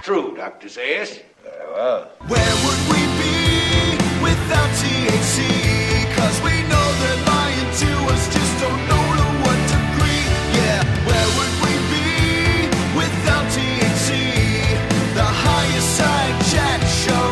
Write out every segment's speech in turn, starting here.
true, Dr. Zayas. Very well. Where would we be without THC? 'Cause we know they're lying to us, just don't know to what degree. Yeah, where would we be without THC? The Higherside Chat Show,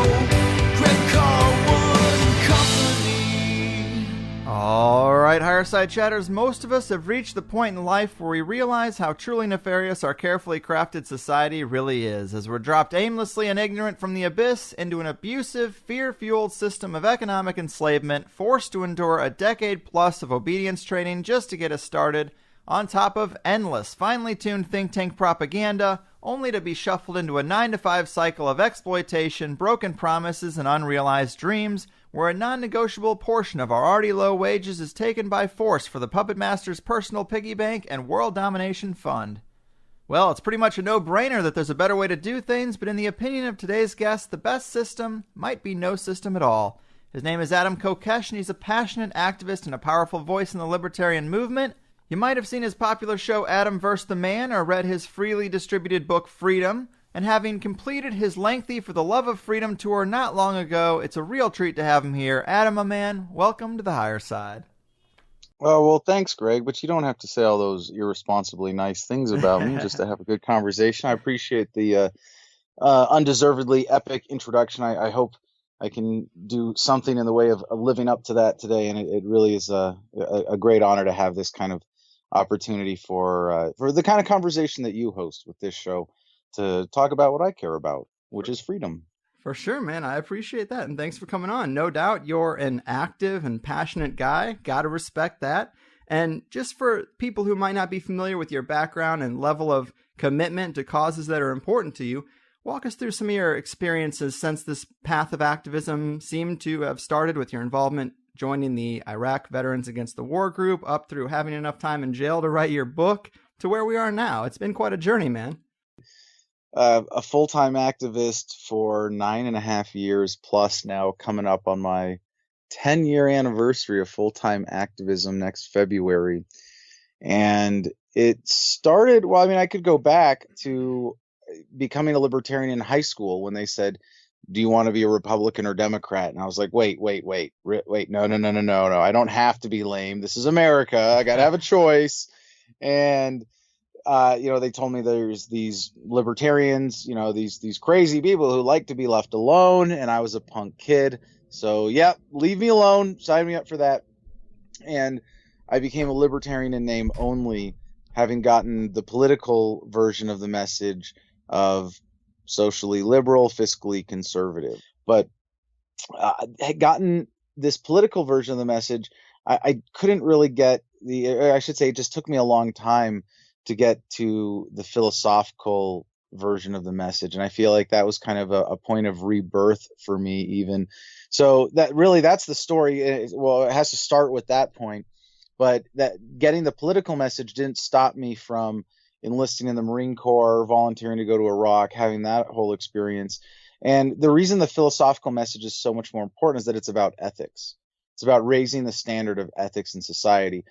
Greg Carlwood and Company. All right, Higherside Chatters, most of us have reached the point in life where we realize how truly nefarious our carefully crafted society really is, as we're dropped aimlessly and ignorant from the abyss into an abusive, fear-fueled system of economic enslavement, forced to endure a decade plus of obedience training just to get us started, on top of endless, finely tuned think tank propaganda, only to be shuffled into a 9-to-5 cycle of exploitation, broken promises, and unrealized dreams, where a non-negotiable portion of our already low wages is taken by force for the puppet master's personal piggy bank and world domination fund. Well, it's pretty much a no-brainer that there's a better way to do things, but in the opinion of today's guest, the best system might be no system at all. His name is Adam Kokesh, and he's a passionate activist and a powerful voice in the libertarian movement. You might have seen his popular show Adam vs. the Man, or read his freely distributed book Freedom, and having completed his lengthy For the Love of Freedom tour not long ago, it's a real treat to have him here. Adam, my man, welcome to the Higher Side. Oh, well, thanks, Greg, but you don't have to say all those irresponsibly nice things about me just to have a good conversation. I appreciate the undeservedly epic introduction. I hope I can do something in the way of living up to that today, and it really is a great honor to have this kind of opportunity for the kind of conversation that you host with this show, to talk about what I care about, which is freedom. For sure, man. I appreciate that. And thanks for coming on. No doubt you're an active and passionate guy. Got to respect that. And just for people who might not be familiar with your background and level of commitment to causes that are important to you, walk us through some of your experiences since this path of activism seemed to have started with your involvement joining the Iraq Veterans Against the War group, up through having enough time in jail to write your book, to where we are now. It's been quite a journey, man. A full-time activist for 9.5 years plus now, coming up on my 10-year anniversary of full-time activism next February. And it started, well, I mean, I could go back to becoming a libertarian in high school when they said, do you want to be a Republican or Democrat? And I was like, wait, no. I don't have to be lame. This is America. I got to have a choice. And they told me there's these libertarians, these crazy people who like to be left alone. And I was a punk kid. So, yeah, leave me alone. Sign me up for that. And I became a libertarian in name only, having gotten the political version of the message of socially liberal, fiscally conservative. But I had gotten this political version of the message. I couldn't really get it just took me a long time to get to the philosophical version of the message. And I feel like that was kind of a point of rebirth for me even. So that's the story. Well, it has to start with that point, but that getting the political message didn't stop me from enlisting in the Marine Corps, volunteering to go to Iraq, having that whole experience. And the reason the philosophical message is so much more important is that it's about ethics. It's about raising the standard of ethics in society.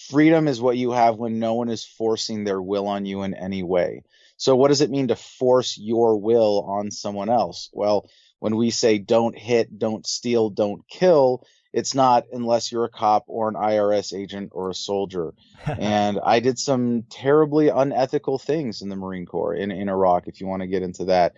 Freedom is what you have when no one is forcing their will on you in any way. So what does it mean to force your will on someone else? Well, when we say don't hit, don't steal, don't kill, it's not unless you're a cop or an IRS agent or a soldier. And I did some terribly unethical things in the Marine Corps in Iraq, if you want to get into that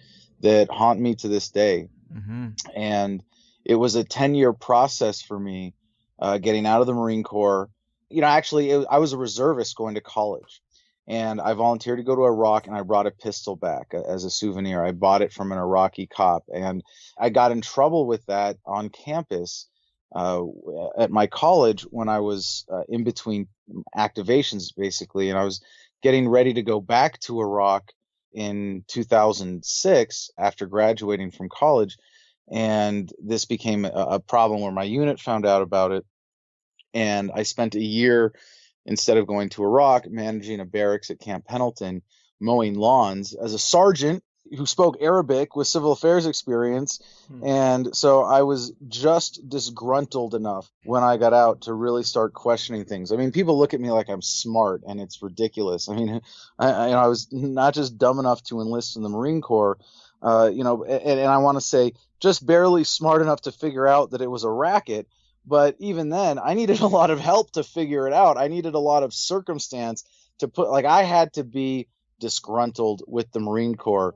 haunt me to this day. Mm-hmm. And it was a 10-year process for me getting out of the Marine Corps. I was a reservist going to college, and I volunteered to go to Iraq, and I brought a pistol back as a souvenir. I bought it from an Iraqi cop, and I got in trouble with that on campus at my college when I was in between activations, basically, and I was getting ready to go back to Iraq in 2006 after graduating from college, and this became a problem where my unit found out about it. And I spent a year, instead of going to Iraq, managing a barracks at Camp Pendleton, mowing lawns as a sergeant who spoke Arabic with civil affairs experience. And so I was just disgruntled enough when I got out to really start questioning things. I mean, people look at me like I'm smart, and it's ridiculous. I mean, I was not just dumb enough to enlist in the Marine Corps, and I want to say just barely smart enough to figure out that it was a racket. But even then, I needed a lot of help to figure it out. I needed a lot of circumstance to put, like, I had to be disgruntled with the Marine Corps.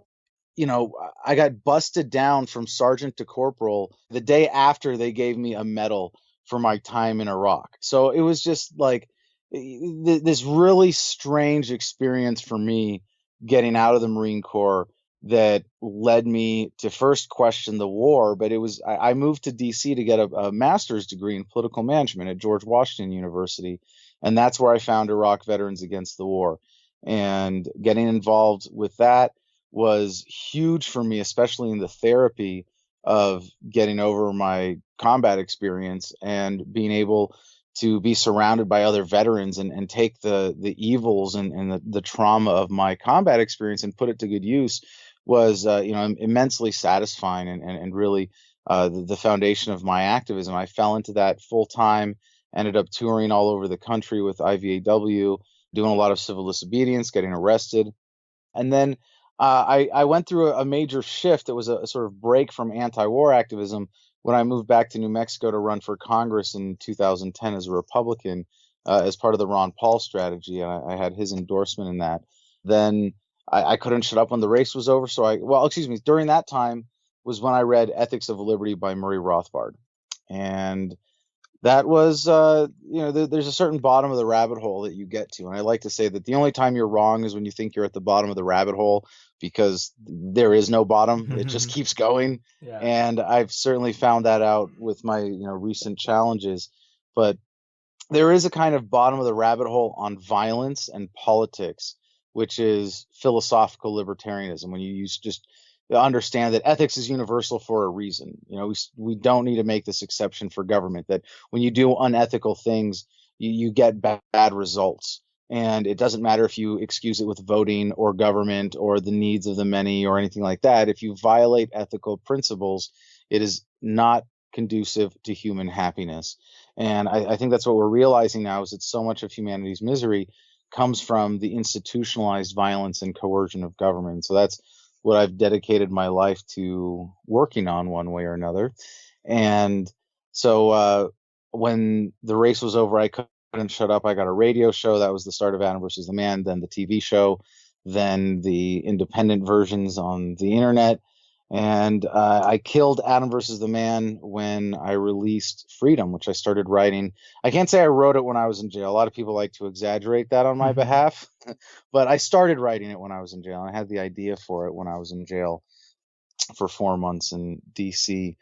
I got busted down from sergeant to corporal the day after they gave me a medal for my time in Iraq. So it was just like this really strange experience for me getting out of the Marine Corps that led me to first question the war. But I moved to DC to get a master's degree in political management at George Washington University. And that's where I found Iraq Veterans Against the War. And getting involved with that was huge for me, especially in the therapy of getting over my combat experience and being able to be surrounded by other veterans and take the evils and the trauma of my combat experience and put it to good use was immensely satisfying and really the foundation of my activism. I fell into that full time, ended up touring all over the country with IVAW, doing a lot of civil disobedience, getting arrested. And then I went through a major shift. It was a sort of break from anti-war activism when I moved back to New Mexico to run for Congress in 2010 as a Republican, as part of the Ron Paul strategy. And I had his endorsement in that. Then I couldn't shut up when the race was over. During that time was when I read Ethics of Liberty by Murray Rothbard. And that was, there's a certain bottom of the rabbit hole that you get to. And I like to say that the only time you're wrong is when you think you're at the bottom of the rabbit hole, because there is no bottom. It just keeps going. Yeah. And I've certainly found that out with my, recent challenges. But there is a kind of bottom of the rabbit hole on violence and politics, which is philosophical libertarianism. When you just understand that ethics is universal for a reason. We don't need to make this exception for government, that when you do unethical things, you get bad results. And it doesn't matter if you excuse it with voting or government or the needs of the many or anything like that. If you violate ethical principles, it is not conducive to human happiness. And I think that's what we're realizing now, is that so much of humanity's misery comes from the institutionalized violence and coercion of government. So that's what I've dedicated my life to working on, one way or another. And so when the race was over, I couldn't shut up. I got a radio show. That was the start of Adam versus the Man, then the TV show, then the independent versions on the internet. And I killed Adam versus the Man when I released Freedom, which I started writing. I can't say I wrote it when I was in jail. A lot of people like to exaggerate that on my behalf, but I started writing it when I was in jail. I had the idea for it when I was in jail for 4 months in DC,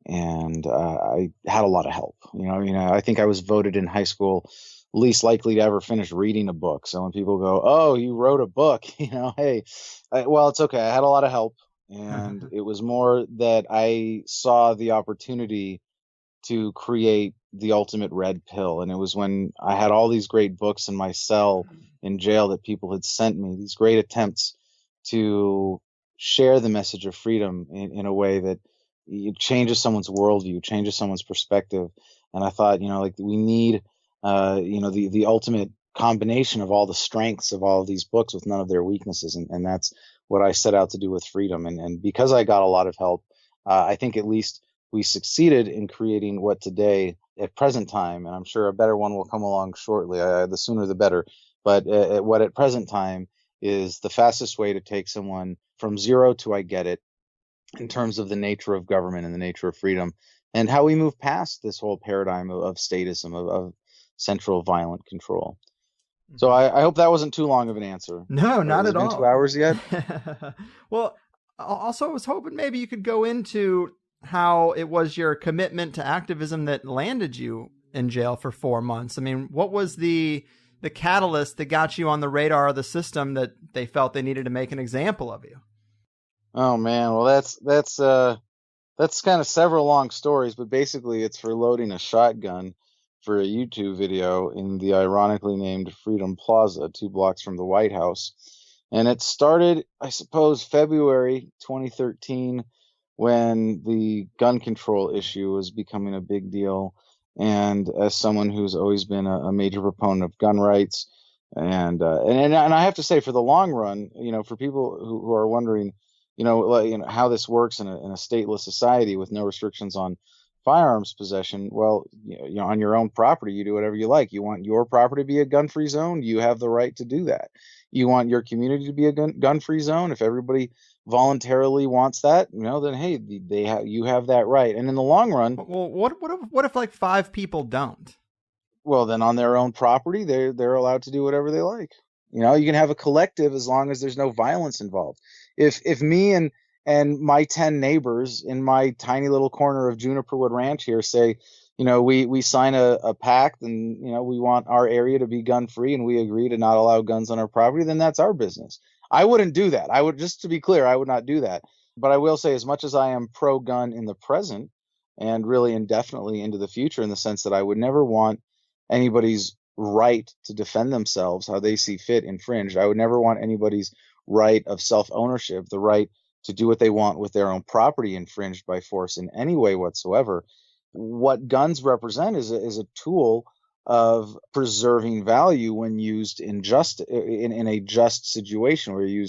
and I had a lot of help. I think I was voted in high school least likely to ever finish reading a book. So when people go, "Oh, you wrote a book," hey, well, it's okay. I had a lot of help. And it was more that I saw the opportunity to create the ultimate red pill. And it was when I had all these great books in my cell in jail that people had sent me, these great attempts to share the message of freedom in a way that changes someone's worldview, changes someone's perspective. And I thought, we need, the ultimate combination of all the strengths of all of these books with none of their weaknesses. And that's what I set out to do with Freedom. And because I got a lot of help, I think at least we succeeded in creating what today, at present time, and I'm sure a better one will come along shortly, the sooner the better, but what at present time is the fastest way to take someone from zero to I get it, in terms of the nature of government and the nature of freedom, and how we move past this whole paradigm of statism, of central violent control. So I hope that wasn't too long of an answer. No, not at all. Has it been 2 hours yet? Well, also I was hoping maybe you could go into how it was your commitment to activism that landed you in jail for 4 months. I mean, what was the catalyst that got you on the radar of the system that they felt they needed to make an example of you? Oh man, well that's kind of several long stories, but basically it's for loading a shotgun for a YouTube video in the ironically named Freedom Plaza, 2 blocks from the White House. And it started, I suppose, February 2013 when the gun control issue was becoming a big deal. And as someone who's always been a major proponent of gun rights, and I have to say, for the long run, for people who are wondering, how this works in a stateless society with no restrictions on firearms possession, well, on your own property, you do whatever you like. You want your property to be a gun-free zone, you have the right to do that. You want your community to be a gun-free zone. If everybody voluntarily wants that, then hey, you have that right. And in the long run, Well, what if like 5 people don't? well, then on their own property, they're allowed to do whatever they like. You can have a collective as long as there's no violence involved. If me and my 10 neighbors in my tiny little corner of Juniperwood Ranch here say, we sign a pact and we want our area to be gun free and we agree to not allow guns on our property, then that's our business. I wouldn't do that. I would, just to be clear, I would not do that. But I will say, as much as I am pro gun in the present and really indefinitely into the future, in the sense that I would never want anybody's right to defend themselves how they see fit infringed. I would never want anybody's right of self-ownership, the right to do what they want with their own property, infringed by force in any way whatsoever. What guns represent is a tool of preserving value when used in a just situation, where you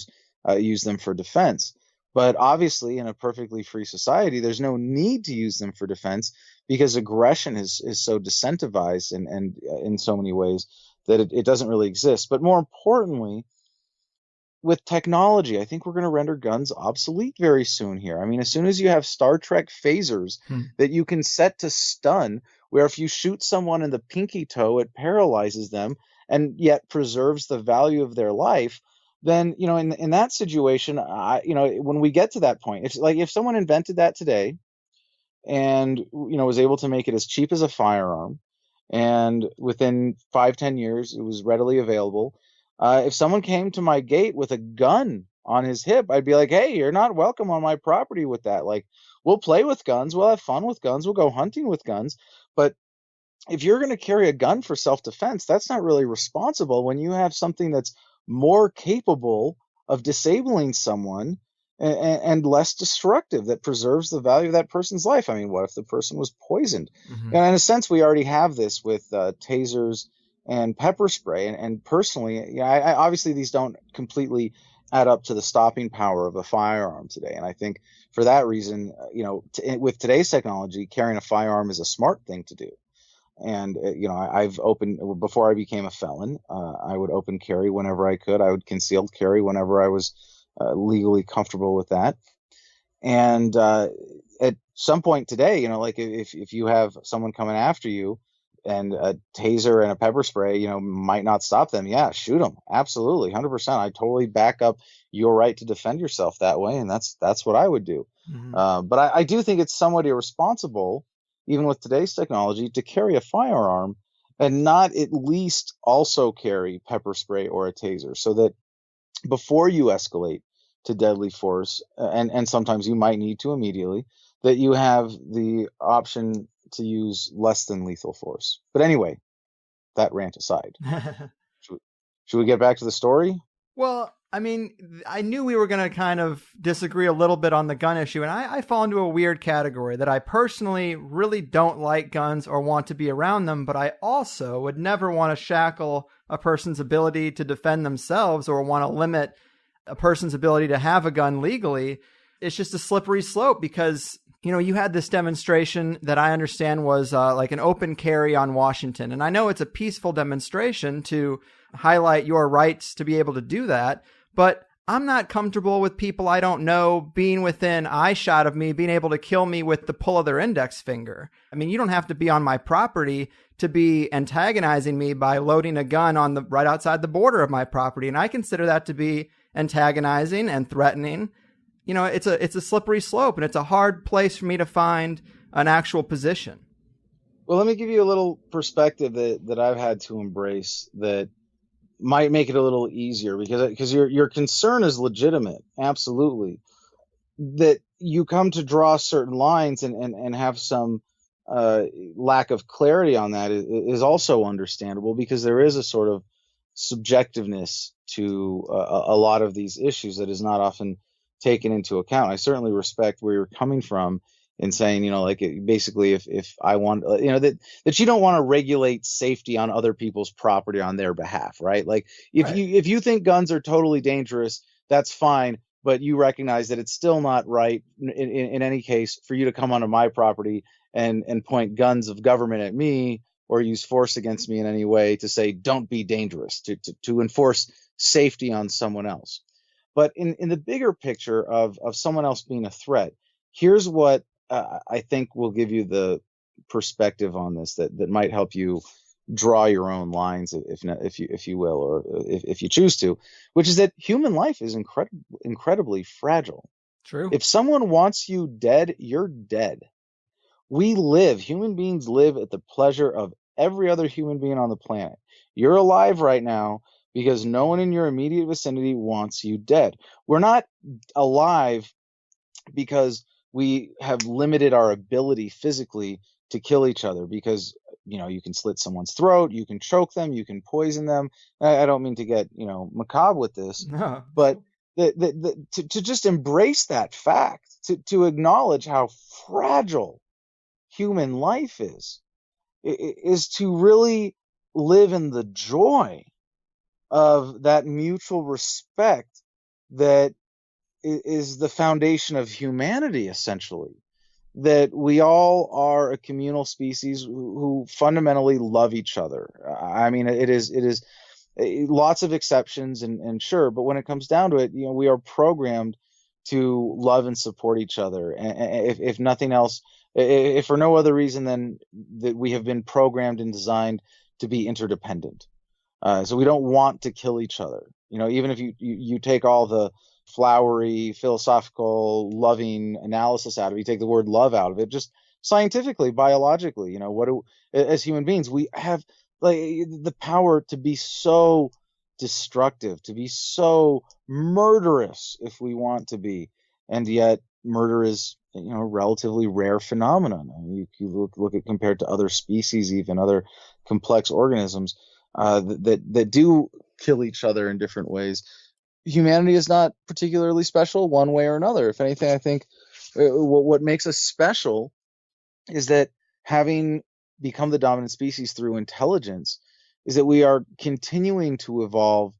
use them for defense. But obviously, in a perfectly free society, there's no need to use them for defense, because aggression is so decentivized and in so many ways that it doesn't really exist. But more importantly, with technology, I think we're going to render guns obsolete very soon here. I mean, as soon as you have Star Trek phasers that you can set to stun, where if you shoot someone in the pinky toe, it paralyzes them and yet preserves the value of their life, then, in that situation, when we get to that point, if someone invented that today and, was able to make it as cheap as a firearm, and within 5-10 years, it was readily available. If someone came to my gate with a gun on his hip, I'd be like, hey, you're not welcome on my property with that. Like, we'll play with guns, we'll have fun with guns, we'll go hunting with guns. But if you're going to carry a gun for self-defense, that's not really responsible when you have something that's more capable of disabling someone and less destructive, that preserves the value of that person's life. I mean, what if the person was poisoned? Mm-hmm. And in a sense, we already have this with tasers and pepper spray. And personally, I obviously these don't completely add up to the stopping power of a firearm today. And I think for that reason, with today's technology, carrying a firearm is a smart thing to do. And, I've opened, before I became a felon, I would open carry whenever I could. I would concealed carry whenever I was legally comfortable with that. And at some point today, like if you have someone coming after you and a taser and a pepper spray, might not stop them. Yeah, shoot them. Absolutely. 100%. I totally back up your right to defend yourself that way. And that's what I would do. Mm-hmm. But I do think it's somewhat irresponsible, even with today's technology, to carry a firearm and not at least also carry pepper spray or a taser, so that before you escalate to deadly force, and sometimes you might need to immediately, that you have the option to use less than lethal force. But anyway, that rant aside, should we get back to the story? Well, I mean, I knew we were going to kind of disagree a little bit on the gun issue, and I fall into a weird category that I personally really don't like guns or want to be around them, but I also would never want to shackle a person's ability to defend themselves or want to limit a person's ability to have a gun legally. It's just a slippery slope, because, you had this demonstration that I understand was like an open carry on Washington, and I know it's a peaceful demonstration to highlight your rights to be able to do that, but I'm not comfortable with people I don't know being within eyeshot of me, being able to kill me with the pull of their index finger. I mean, you don't have to be on my property to be antagonizing me by loading a gun on the right outside the border of my property, and I consider that to be antagonizing and threatening. It's a slippery slope, and it's a hard place for me to find an actual position. Well, let me give you a little perspective that I've had to embrace that might make it a little easier, because your concern is legitimate, absolutely. That you come to draw certain lines and have some lack of clarity on that is also understandable, because there is a sort of subjectiveness to a lot of these issues that is not often taken into account. I certainly respect where you're coming from in saying, like basically if I want, that you don't want to regulate safety on other people's property on their behalf, right? Like if you think guns are totally dangerous, that's fine, but you recognize that it's still not right in any case for you to come onto my property and point guns of government at me or use force against me in any way to say don't be dangerous, to enforce safety on someone else. But in the bigger picture of someone else being a threat, here's what I think will give you the perspective on this that might help you draw your own lines, if you will, or if you choose to, which is that human life is incredibly fragile. True. If someone wants you dead, you're dead. Human beings live at the pleasure of every other human being on the planet. You're alive right now because no one in your immediate vicinity wants you dead. We're not alive because we have limited our ability physically to kill each other, because you can slit someone's throat, you can choke them, you can poison them. I don't mean to get macabre with this, No. but to just embrace that fact, to acknowledge how fragile human life is to really live in the joy of that mutual respect that is the foundation of humanity, essentially. That we all are a communal species who fundamentally love each other. I mean, it is lots of exceptions, and sure, but when it comes down to it, we are programmed to love and support each other. And if nothing else, if for no other reason than that we have been programmed and designed to be interdependent. So we don't want to kill each other. Even if you take all the flowery, philosophical, loving analysis out of it, you take the word love out of it, just scientifically, biologically, as human beings, we have the power to be so destructive, to be so murderous if we want to be. And yet murder is, a relatively rare phenomenon. I mean, you look at compared to other species, even other complex organisms that do kill each other in different ways. Humanity is not particularly special one way or another. If anything, I think what makes us special is that, having become the dominant species through intelligence, is that we are continuing to evolve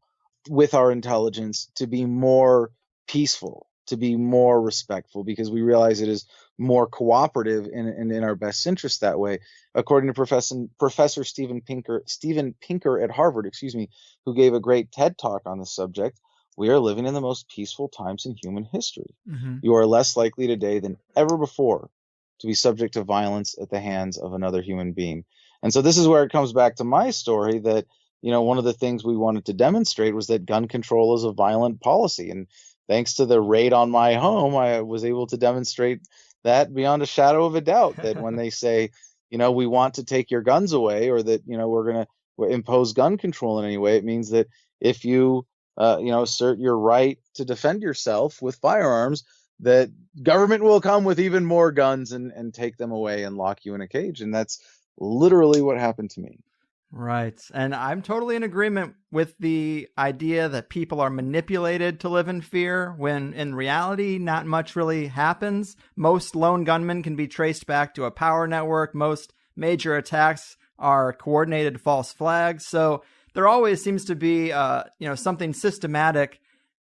with our intelligence to be more peaceful, to be more respectful, because we realize it is more cooperative and in our best interest that way. According to Professor Steven Pinker at Harvard, who gave a great TED talk on this subject, we are living in the most peaceful times in human history. Mm-hmm. You are less likely today than ever before to be subject to violence at the hands of another human being. And so this is where it comes back to my story that, one of the things we wanted to demonstrate was that gun control is a violent policy. And thanks to the raid on my home, I was able to demonstrate that beyond a shadow of a doubt, that when they say, we want to take your guns away, or that, we're going to impose gun control in any way, it means that if you assert your right to defend yourself with firearms, that government will come with even more guns and take them away and lock you in a cage. And that's literally what happened to me. Right. And I'm totally in agreement with the idea that people are manipulated to live in fear, when in reality, not much really happens. Most lone gunmen can be traced back to a power network. Most major attacks are coordinated false flags. So there always seems to be, something systematic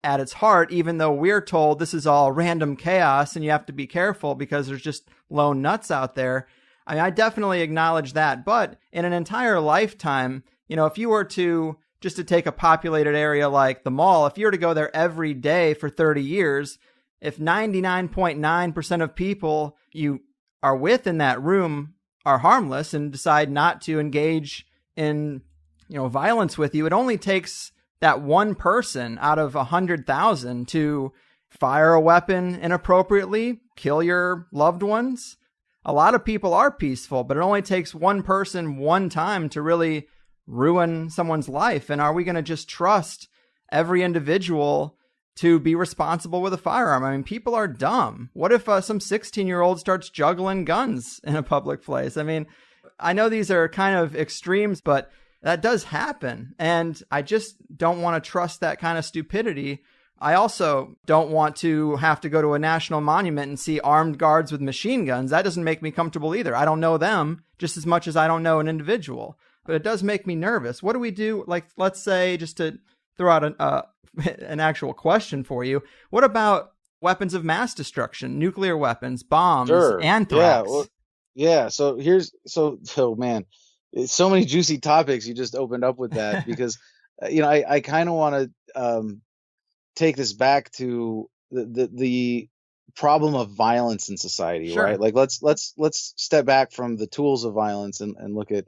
at its heart, even though we're told this is all random chaos and you have to be careful because there's just lone nuts out there. I mean, I definitely acknowledge that. But in an entire lifetime, if you were to take a populated area like the mall, if you were to go there every day for 30 years, if 99.9% of people you are with in that room are harmless and decide not to engage in violence with you, it only takes that one person out of 100,000 to fire a weapon inappropriately, kill your loved ones. A lot of people are peaceful, but it only takes one person one time to really ruin someone's life. And are we going to just trust every individual to be responsible with a firearm? I mean, people are dumb. What if some 16-year-old starts juggling guns in a public place? I mean, I know these are kind of extremes, but That does happen. And I just don't want to trust that kind of stupidity. I also don't want to have to go to a national monument and see armed guards with machine guns. That doesn't make me comfortable either. I don't know them just as much as I don't know an individual. But it does make me nervous. What do we do? Like, let's say, just to throw out an actual question for you, what about weapons of mass destruction, nuclear weapons, bombs, Sure. anthrax? So man, it's so many juicy topics you just opened up with that because I kind of want to take this back to the problem of violence in society, Sure. right? Like let's step back from the tools of violence and look at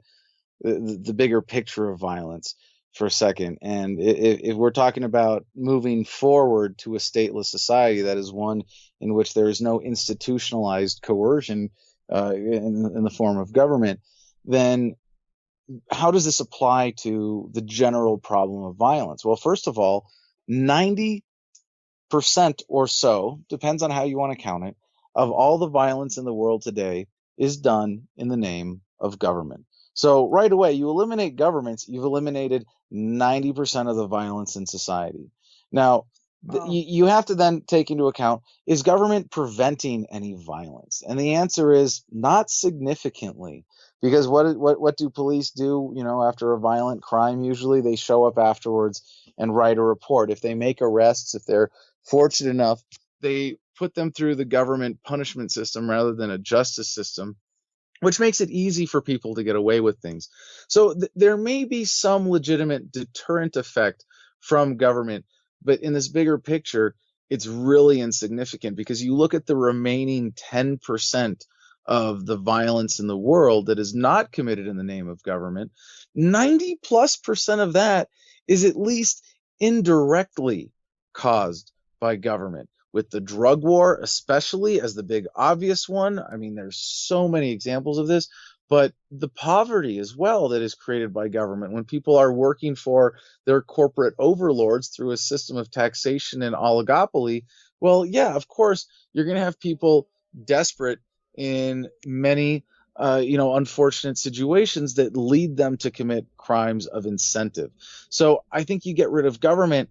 the bigger picture of violence for a second. And if we're talking about moving forward to a stateless society, that is one in which there is no institutionalized coercion in the form of government, then how does this apply to the general problem of violence? Well, first of all, 90% or so, depends on how you want to count it, of all the violence in the world today is done in the name of government. So right away, you eliminate governments, you've eliminated 90% of the violence in society. Now, you have to then take into account, is government preventing any violence? And the answer is not significantly. Because what do police do, after a violent crime? Usually they show up afterwards and write a report. If they make arrests, if they're fortunate enough, they put them through the government punishment system rather than a justice system, which makes it easy for people to get away with things. So there may be some legitimate deterrent effect from government, but in this bigger picture, it's really insignificant because you look at the remaining 10% of the violence in the world that is not committed in the name of government, 90+% of that is at least indirectly caused by government. With the drug war, especially as the big obvious one, I mean, there's so many examples of this, but the poverty as well that is created by government when people are working for their corporate overlords through a system of taxation and oligopoly. Well, yeah, of course, you're going to have people desperate in many, unfortunate situations that lead them to commit crimes of incentive. So I think you get rid of government,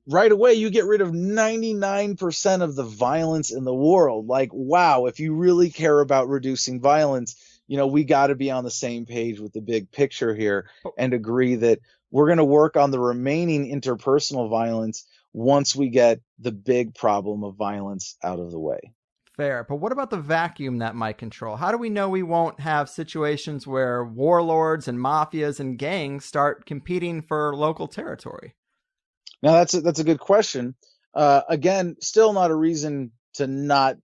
right away, you get rid of 99% of the violence in the world. Like, wow, if you really care about reducing violence, we got to be on the same page with the big picture here and agree that we're going to work on the remaining interpersonal violence once we get the big problem of violence out of the way. Fair. But what about the vacuum that might control? How do we know we won't have situations where warlords and mafias and gangs start competing for local territory? Now, that's a good question. Again, still not a reason to not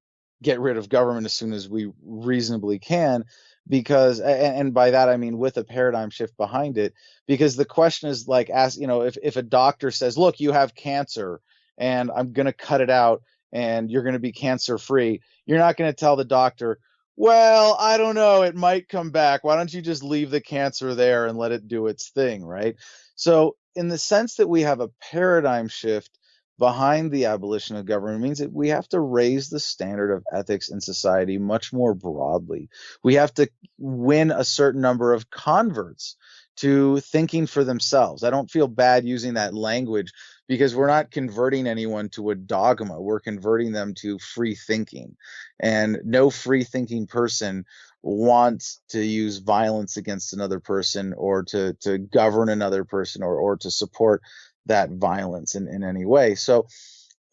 get rid of government as soon as we reasonably can, because, and by that I mean with a paradigm shift behind it, because the question is like, if a doctor says, look, you have cancer and I'm going to cut it out and you're going to be cancer free, you're not going to tell the doctor, well, I don't know, it might come back. Why don't you just leave the cancer there and let it do its thing, right? So in the sense that we have a paradigm shift behind the abolition of government, means that we have to raise the standard of ethics in society much more broadly. We have to win a certain number of converts to thinking for themselves. I don't feel bad using that language because we're not converting anyone to a dogma. We're converting them to free thinking. And no free thinking person wants to use violence against another person or to govern another person or to support that violence in any way. So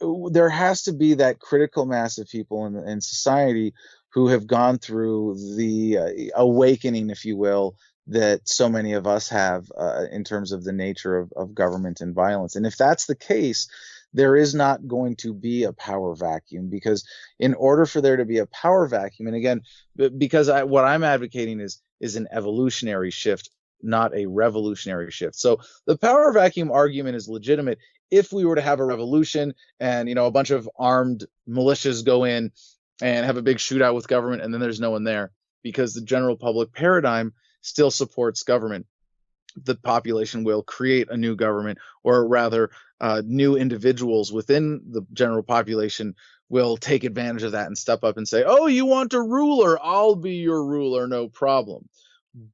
there has to be that critical mass of people in society who have gone through the awakening, if you will, that so many of us have in terms of the nature of government and violence. And if that's the case, there is not going to be a power vacuum, because in order for there to be a power vacuum, and again, because what I'm advocating is an evolutionary shift, not a revolutionary shift. So the power vacuum argument is legitimate if we were to have a revolution and, a bunch of armed militias go in and have a big shootout with government and then there's no one there, because the general public paradigm still supports government. The population will create a new government, or rather new individuals within the general population will take advantage of that and step up and say, oh, you want a ruler? I'll be your ruler, no problem.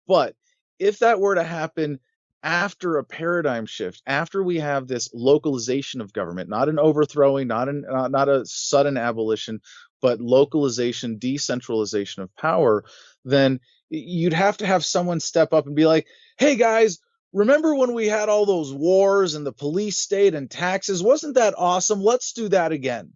But if that were to happen after a paradigm shift, after we have this localization of government, not an overthrowing, not a sudden abolition, but localization, decentralization of power, then you'd have to have someone step up and be like, hey guys, remember when we had all those wars and the police state and taxes? Wasn't that awesome? Let's do that again.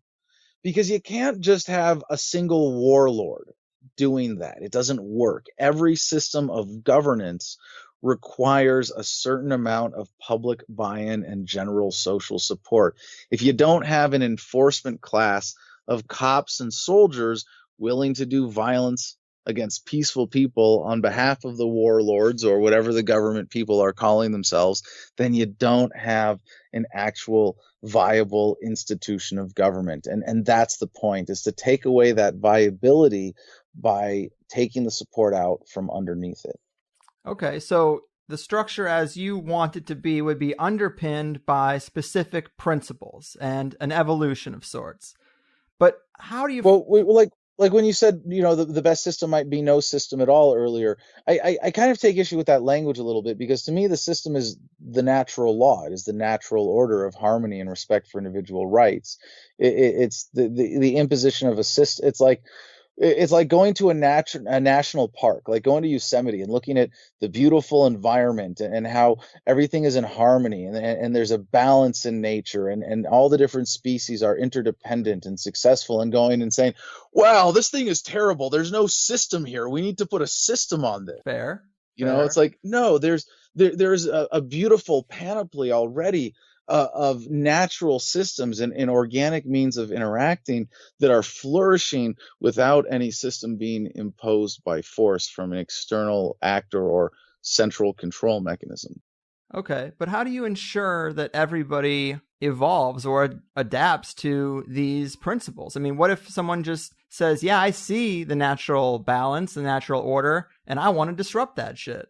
Because you can't just have a single warlord doing that. It doesn't work. Every system of governance requires a certain amount of public buy-in and general social support. If you don't have an enforcement class of cops and soldiers willing to do violence against peaceful people on behalf of the warlords or whatever the government people are calling themselves, then you don't have an actual viable institution of government. And that's the point, is to take away that viability by taking the support out from underneath it. Okay, so the structure as you want it to be would be underpinned by specific principles and an evolution of sorts. But how do you... Well, like when you said, the best system might be no system at all earlier, I kind of take issue with that language a little bit, because to me the system is the natural law. It is the natural order of harmony and respect for individual rights. It's the imposition of a system. It's like going to a national park, like going to Yosemite and looking at the beautiful environment and how everything is in harmony, and there's a balance in nature, and all the different species are interdependent and successful, and going and saying, wow, this thing is terrible. There's no system here. We need to put a system on this. Fair. It's like, no, there's a beautiful panoply already of natural systems and organic means of interacting that are flourishing without any system being imposed by force from an external actor or central control mechanism. Okay, but how do you ensure that everybody evolves or adapts to these principles? I mean, what if someone just says, yeah, I see the natural balance, the natural order, and I want to disrupt that shit?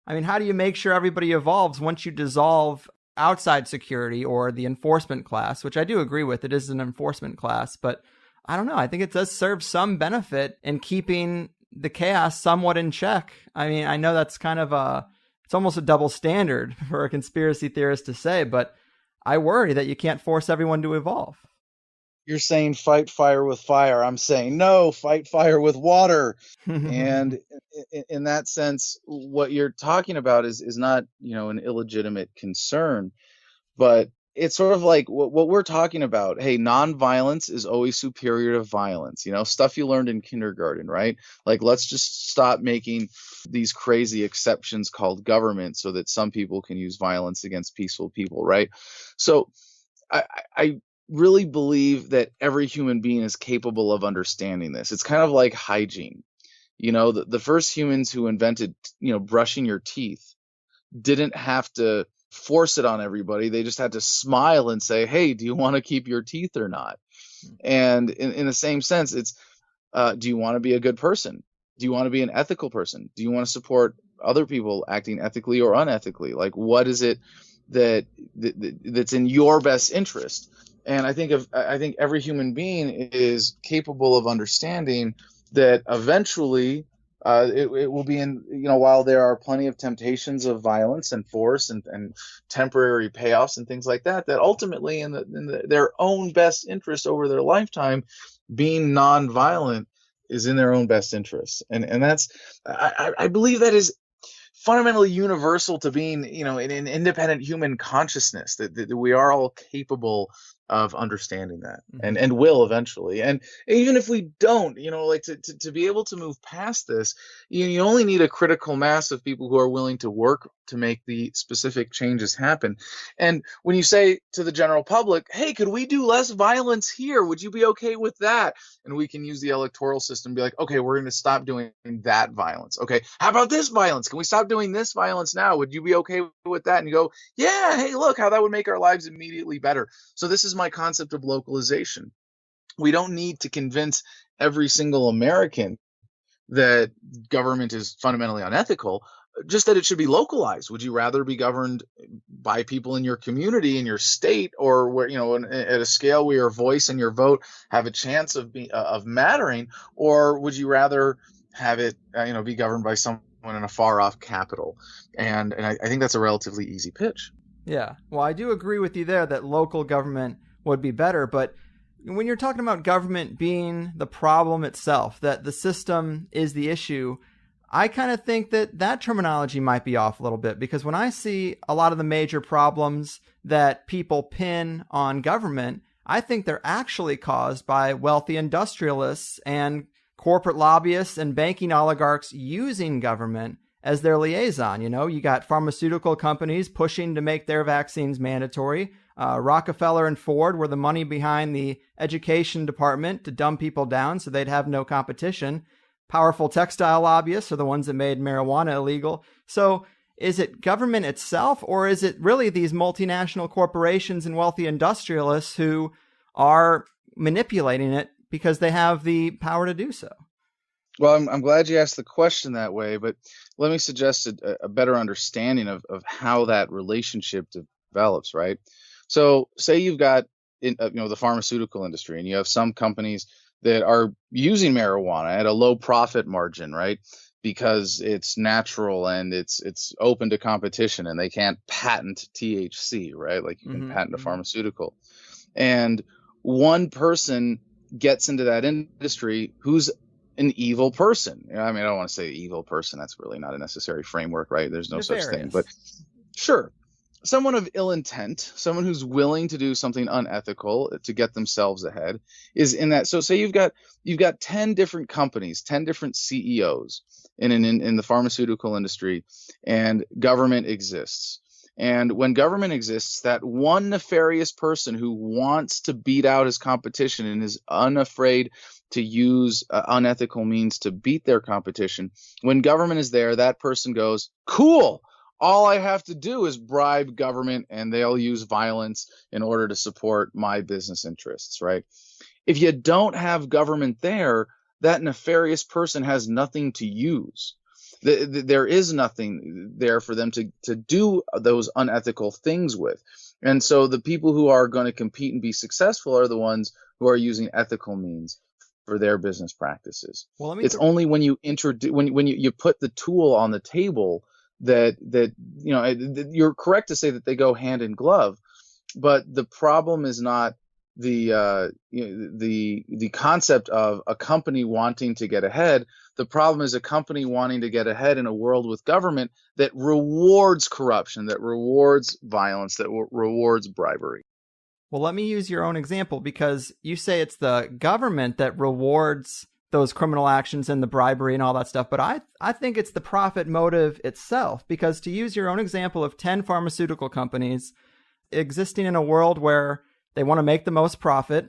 I mean, how do you make sure everybody evolves once you dissolve outside security or the enforcement class, which I do agree with, it is an enforcement class, but I don't know. I think it does serve some benefit in keeping the chaos somewhat in check. I mean, I know that's kind of it's almost a double standard for a conspiracy theorist to say, but I worry that you can't force everyone to evolve. You're saying fight fire with fire. I'm saying no, fight fire with water. And in that sense, what you're talking about is not, an illegitimate concern, but it's sort of like what we're talking about. Hey, nonviolence is always superior to violence. Stuff you learned in kindergarten, right? Like, let's just stop making these crazy exceptions called government so that some people can use violence against peaceful people, right? So I really believe that every human being is capable of understanding this. It's kind of like hygiene. The first humans who invented, brushing your teeth didn't have to force it on everybody. They just had to smile and say, hey, do you want to keep your teeth or not? And in the same sense, it's, do you want to be a good person? Do you want to be an ethical person? Do you want to support other people acting ethically or unethically? Like, what is it that's in your best interest? And I think every human being is capable of understanding that eventually it will be in, while there are plenty of temptations of violence and force and temporary payoffs and things like that, that ultimately in their own best interest over their lifetime, being nonviolent is in their own best interest. And that's, I believe that is fundamentally universal to being, an independent human consciousness, that we are all capable of understanding that, and will eventually. And even if we don't, to be able to move past this, you only need a critical mass of people who are willing to work to make the specific changes happen. And when you say to the general public, hey, could we do less violence here? Would you be okay with that? And we can use the electoral system to be like, okay, we're going to stop doing that violence. Okay, how about this violence? Can we stop doing this violence now? Would you be okay with that? And you go, yeah, hey, look how that would make our lives immediately better. So this is my concept of localization. We don't need to convince every single American that government is fundamentally unethical, just that it should be localized. Would you rather be governed by people in your community, in your state, or where, at a scale where your voice and your vote have a chance of mattering, or would you rather have it, be governed by someone in a far off capital. And I think that's a relatively easy pitch. Yeah. Well, I do agree with you there that local government would be better. But when you're talking about government being the problem itself, that the system is the issue, I kind of think that that terminology might be off a little bit, because when I see a lot of the major problems that people pin on government, I think they're actually caused by wealthy industrialists and corporate lobbyists and banking oligarchs using government as their liaison. You know, you got pharmaceutical companies pushing to make their vaccines mandatory. Rockefeller and Ford were the money behind the education department to dumb people down so they'd have no competition. Powerful textile lobbyists are the ones that made marijuana illegal. So is it government itself, or is it really these multinational corporations and wealthy industrialists who are manipulating it because they have the power to do so? Well, I'm glad you asked the question that way, but let me suggest a better understanding of how that relationship develops, right? So say you've got the pharmaceutical industry, and you have some companies that are using marijuana at a low profit margin, right? Because it's natural and it's open to competition, and they can't patent THC, right? Like you can patent a pharmaceutical. And one person gets into that industry who's an evil person. I mean, I don't want to say evil person. That's really not a necessary framework, right? There's no such thing. But sure, someone of ill intent, someone who's willing to do something unethical to get themselves ahead, is in that. So say you've got 10 different companies, 10 different CEOs in the pharmaceutical industry, and government exists. And when government exists, that one nefarious person who wants to beat out his competition and is unafraid to use unethical means to beat their competition, when government is there, that person goes, cool, all I have to do is bribe government and they'll use violence in order to support my business interests, right? If you don't have government there, that nefarious person has nothing to use. There is nothing there for them to do those unethical things with. And so the people who are going to compete and be successful are the ones who are using ethical means for their business practices. Well, it's only when you when you put the tool on the table that you're correct to say that they go hand in glove, but the problem is not the concept of a company wanting to get ahead. The problem is a company wanting to get ahead in a world with government that rewards corruption, that rewards violence, that rewards bribery. Well, let me use your own example, because you say it's the government that rewards those criminal actions and the bribery and all that stuff. But I think it's the profit motive itself, because to use your own example of 10 pharmaceutical companies existing in a world where they want to make the most profit,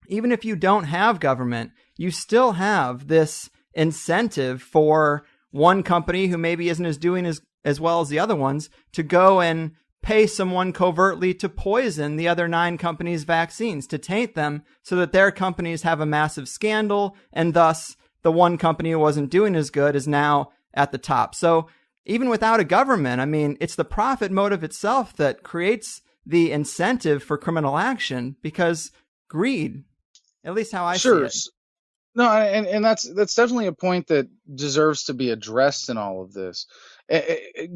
even if you don't have government, you still have this incentive for one company who maybe isn't doing as well as the other ones to go and pay someone covertly to poison the other 9 companies' vaccines, to taint them so that their companies have a massive scandal, and thus the one company who wasn't doing as good is now at the top. So even without a government, I mean, it's the profit motive itself that creates the incentive for criminal action, because greed, at least how I see it. No, and that's definitely a point that deserves to be addressed in all of this.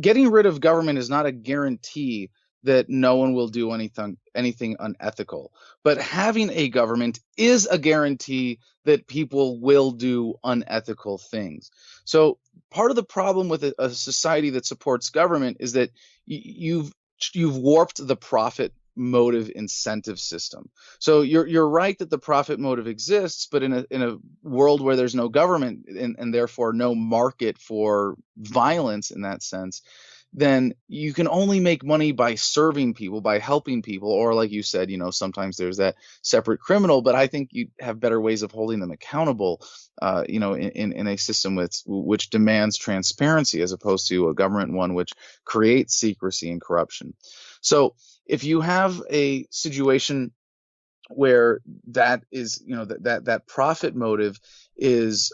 Getting rid of government is not a guarantee that no one will do anything unethical. But having a government is a guarantee that people will do unethical things. So part of the problem with a society that supports government is that you've warped the profit motive incentive system. So you're right that the profit motive exists, but in a world where there's no government and therefore no market for violence in that sense, then you can only make money by serving people, by helping people, or like you said, sometimes there's that separate criminal, but I think you have better ways of holding them accountable, in a system which demands transparency as opposed to a government one which creates secrecy and corruption. So if you have a situation where that is, that profit motive is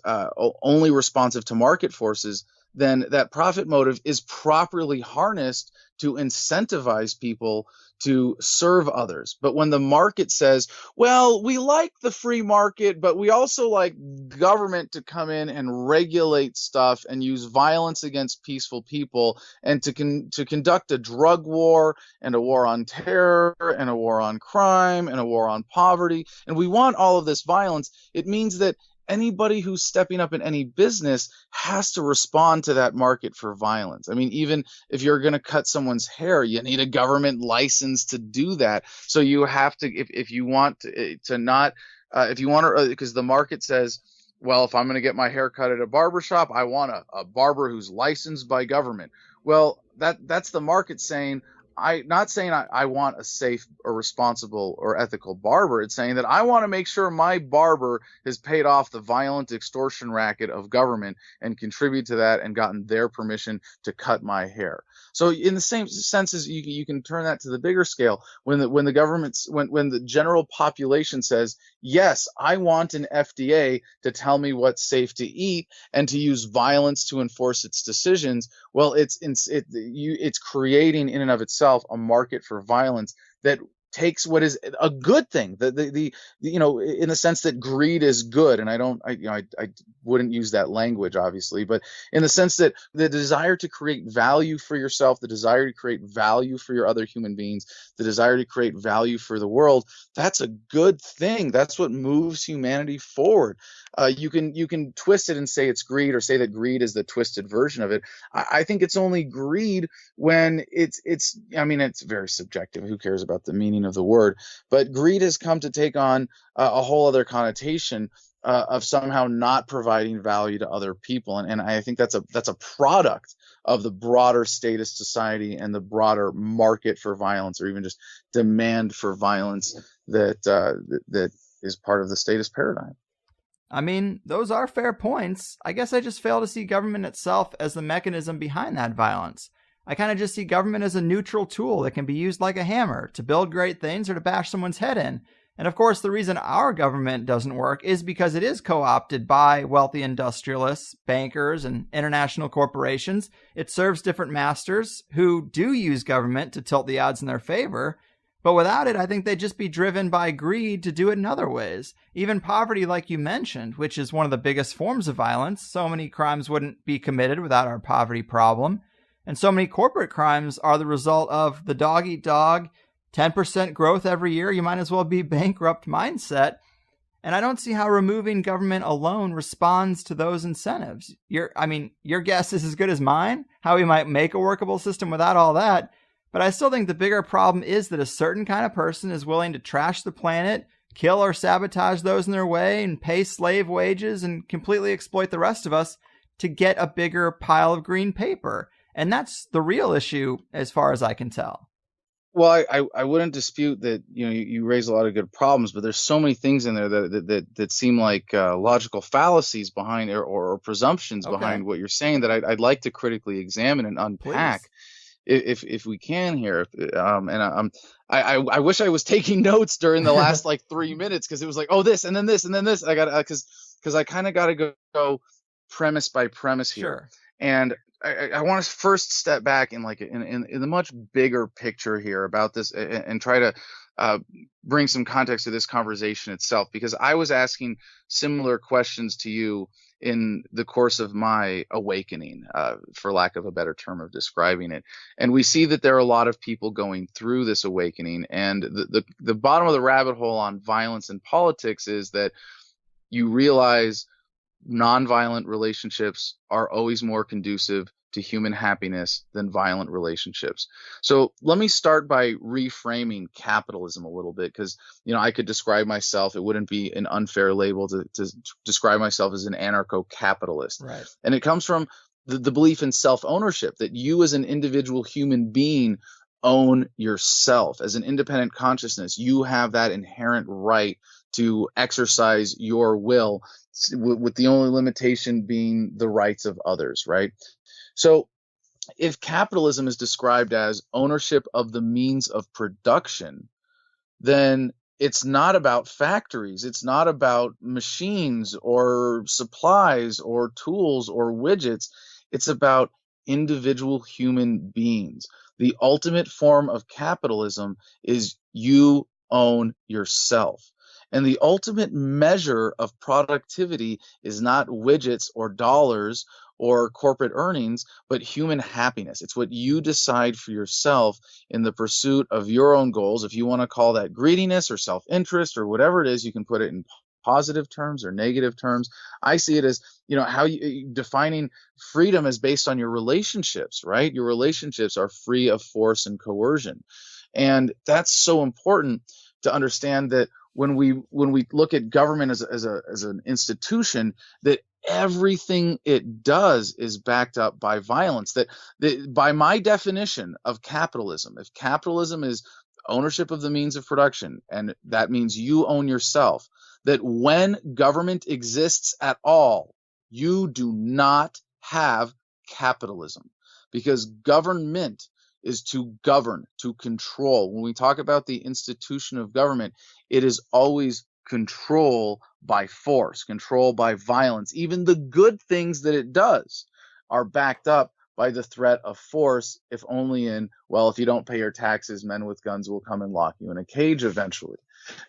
only responsive to market forces, then that profit motive is properly harnessed to incentivize people to serve others. But when the market says, well, we like the free market, but we also like government to come in and regulate stuff and use violence against peaceful people, and to conduct a drug war and a war on terror and a war on crime and a war on poverty, and we want all of this violence, it means that anybody who's stepping up in any business has to respond to that market for violence. I mean, even if you're going to cut someone's hair, you need a government license to do that. So you have to, if you want to not, if you want to, because the market says, well, if I'm going to get my hair cut at a barber shop, I want a barber who's licensed by government. Well, that's the market saying, not saying I want a safe or responsible or ethical barber. It's saying that I want to make sure my barber has paid off the violent extortion racket of government and contributed to that and gotten their permission to cut my hair. So in the same sense as you can turn that to the bigger scale, when the government's when the general population says, yes, I want an FDA to tell me what's safe to eat and to use violence to enforce its decisions, well, it's creating in and of itself a market for violence that takes what is a good thing, the in the sense that greed is good, and I wouldn't use that language obviously, but in the sense that the desire to create value for yourself, the desire to create value for your other human beings, the desire to create value for the world, that's a good thing. That's what moves humanity forward. You can twist it and say it's greed, or say that greed is the twisted version of it. I think it's only greed when it's very subjective. Who cares about the meaning of the word? But greed has come to take on a whole other connotation of somehow not providing value to other people, and I think that's a product of the broader statist society and the broader market for violence, or even just demand for violence that is part of the statist paradigm. I mean, those are fair points. I guess I just fail to see government itself as the mechanism behind that violence. I kind of just see government as a neutral tool that can be used like a hammer to build great things or to bash someone's head in. And of course, the reason our government doesn't work is because it is co-opted by wealthy industrialists, bankers, and international corporations. It serves different masters who do use government to tilt the odds in their favor. But without it, I think they'd just be driven by greed to do it in other ways. Even poverty, like you mentioned, which is one of the biggest forms of violence. So many crimes wouldn't be committed without our poverty problem. And so many corporate crimes are the result of the dog-eat-dog, 10% growth every year, you might as well be bankrupt mindset. And I don't see how removing government alone responds to those incentives. Your guess is as good as mine, how we might make a workable system without all that. But I still think the bigger problem is that a certain kind of person is willing to trash the planet, kill or sabotage those in their way, and pay slave wages and completely exploit the rest of us to get a bigger pile of green paper. And that's the real issue as far as I can tell. Well, I wouldn't dispute that. You raise a lot of good problems, but there's so many things in there that seem like logical fallacies behind or presumptions behind what you're saying that I'd like to critically examine and unpack. Please. If we can here, I wish I was taking notes during the last like 3 minutes, because it was like, oh, this and then this and then this. I got because I kind of got to go premise by premise here. Sure. And I want to first step back in the much bigger picture here about this, and try to bring some context to this conversation itself, because I was asking similar questions to you in the course of my awakening, for lack of a better term of describing it. And we see that there are a lot of people going through this awakening, and the bottom of the rabbit hole on violence and politics is that you realize nonviolent relationships are always more conducive to human happiness than violent relationships. So let me start by reframing capitalism a little bit, because I could describe myself, it wouldn't be an unfair label to describe myself as an anarcho-capitalist. Right. And it comes from the belief in self-ownership, that you as an individual human being own yourself. As an independent consciousness, you have that inherent right to exercise your will, with the only limitation being the rights of others, right? So if capitalism is described as ownership of the means of production, then it's not about factories. It's not about machines or supplies or tools or widgets. It's about individual human beings. The ultimate form of capitalism is you own yourself. And the ultimate measure of productivity is not widgets or dollars or corporate earnings, but human happiness. It's what you decide for yourself in the pursuit of your own goals. If you want to call that greediness or self-interest or whatever it is, you can put it in positive terms or negative terms. I see it as, how you defining freedom is based on your relationships, right? Your relationships are free of force and coercion. And that's so important to understand, that when we look at government as an institution, that everything it does is backed up by violence. That by my definition of capitalism, if capitalism is ownership of the means of production, and that means you own yourself, that when government exists at all, you do not have capitalism, because government is to govern, to control. When we talk about the institution of government, it is always control by force, control by violence. Even the good things that it does are backed up by the threat of force, if only in, well, if you don't pay your taxes, men with guns will come and lock you in a cage eventually.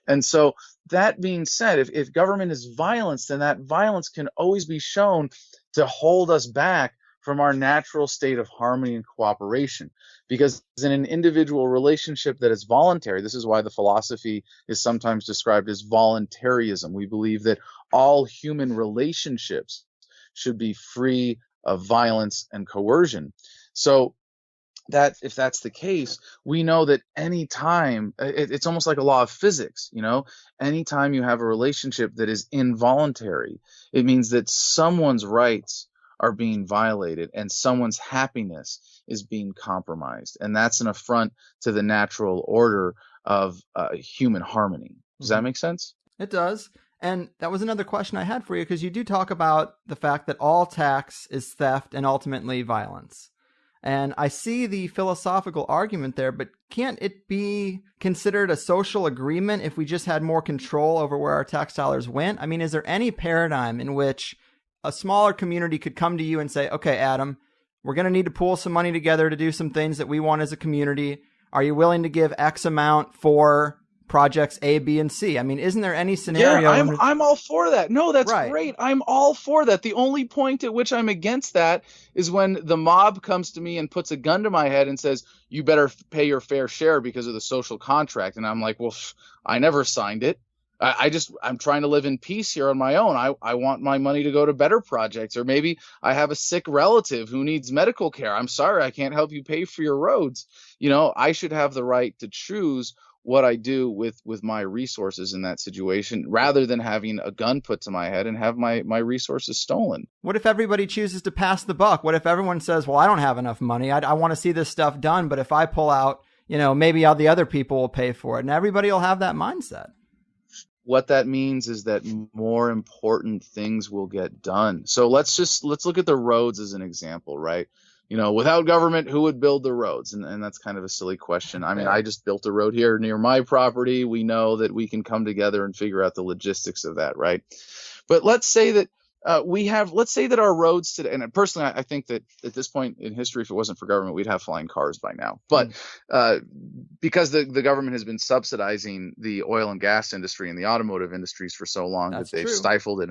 And so, that being said, if government is violence, then that violence can always be shown to hold us back from our natural state of harmony and cooperation. Because in an individual relationship that is voluntary, this is why the philosophy is sometimes described as voluntarism. We believe that all human relationships should be free of violence and coercion. So that if that's the case, we know that any time, it's almost like a law of physics, anytime you have a relationship that is involuntary, it means that someone's rights are being violated and someone's happiness is being compromised. And that's an affront to the natural order of human harmony. Does that make sense? It does. And that was another question I had for you, because you do talk about the fact that all tax is theft and ultimately violence. And I see the philosophical argument there, but can't it be considered a social agreement if we just had more control over where our tax dollars went? I mean, is there any paradigm in which a smaller community could come to you and say, okay, Adam, we're going to need to pool some money together to do some things that we want as a community. Are you willing to give X amount for projects A, B, and C? I mean, isn't there any scenario? Yeah, I'm all for that. No, that's right. Great. I'm all for that. The only point at which I'm against that is when the mob comes to me and puts a gun to my head and says, you better pay your fair share because of the social contract. And I'm like, well, I never signed it. I'm trying to live in peace here on my own. I want my money to go to better projects, or maybe I have a sick relative who needs medical care. I'm sorry, I can't help you pay for your roads. I should have the right to choose what I do with my resources in that situation, rather than having a gun put to my head and have my resources stolen. What if everybody chooses to pass the buck? What if everyone says, well, I don't have enough money. I want to see this stuff done, but if I pull out, maybe all the other people will pay for it, and everybody will have that mindset. What that means is that more important things will get done. So let's look at the roads as an example, right? Without government, who would build the roads? And that's kind of a silly question. I mean, I just built a road here near my property. We know that we can come together and figure out the logistics of that, right? But let's say that let's say that our roads today, and personally, I think that at this point in history, if it wasn't for government, we'd have flying cars by now. But because the government has been subsidizing the oil and gas industry and the automotive industries for so long, that they've stifled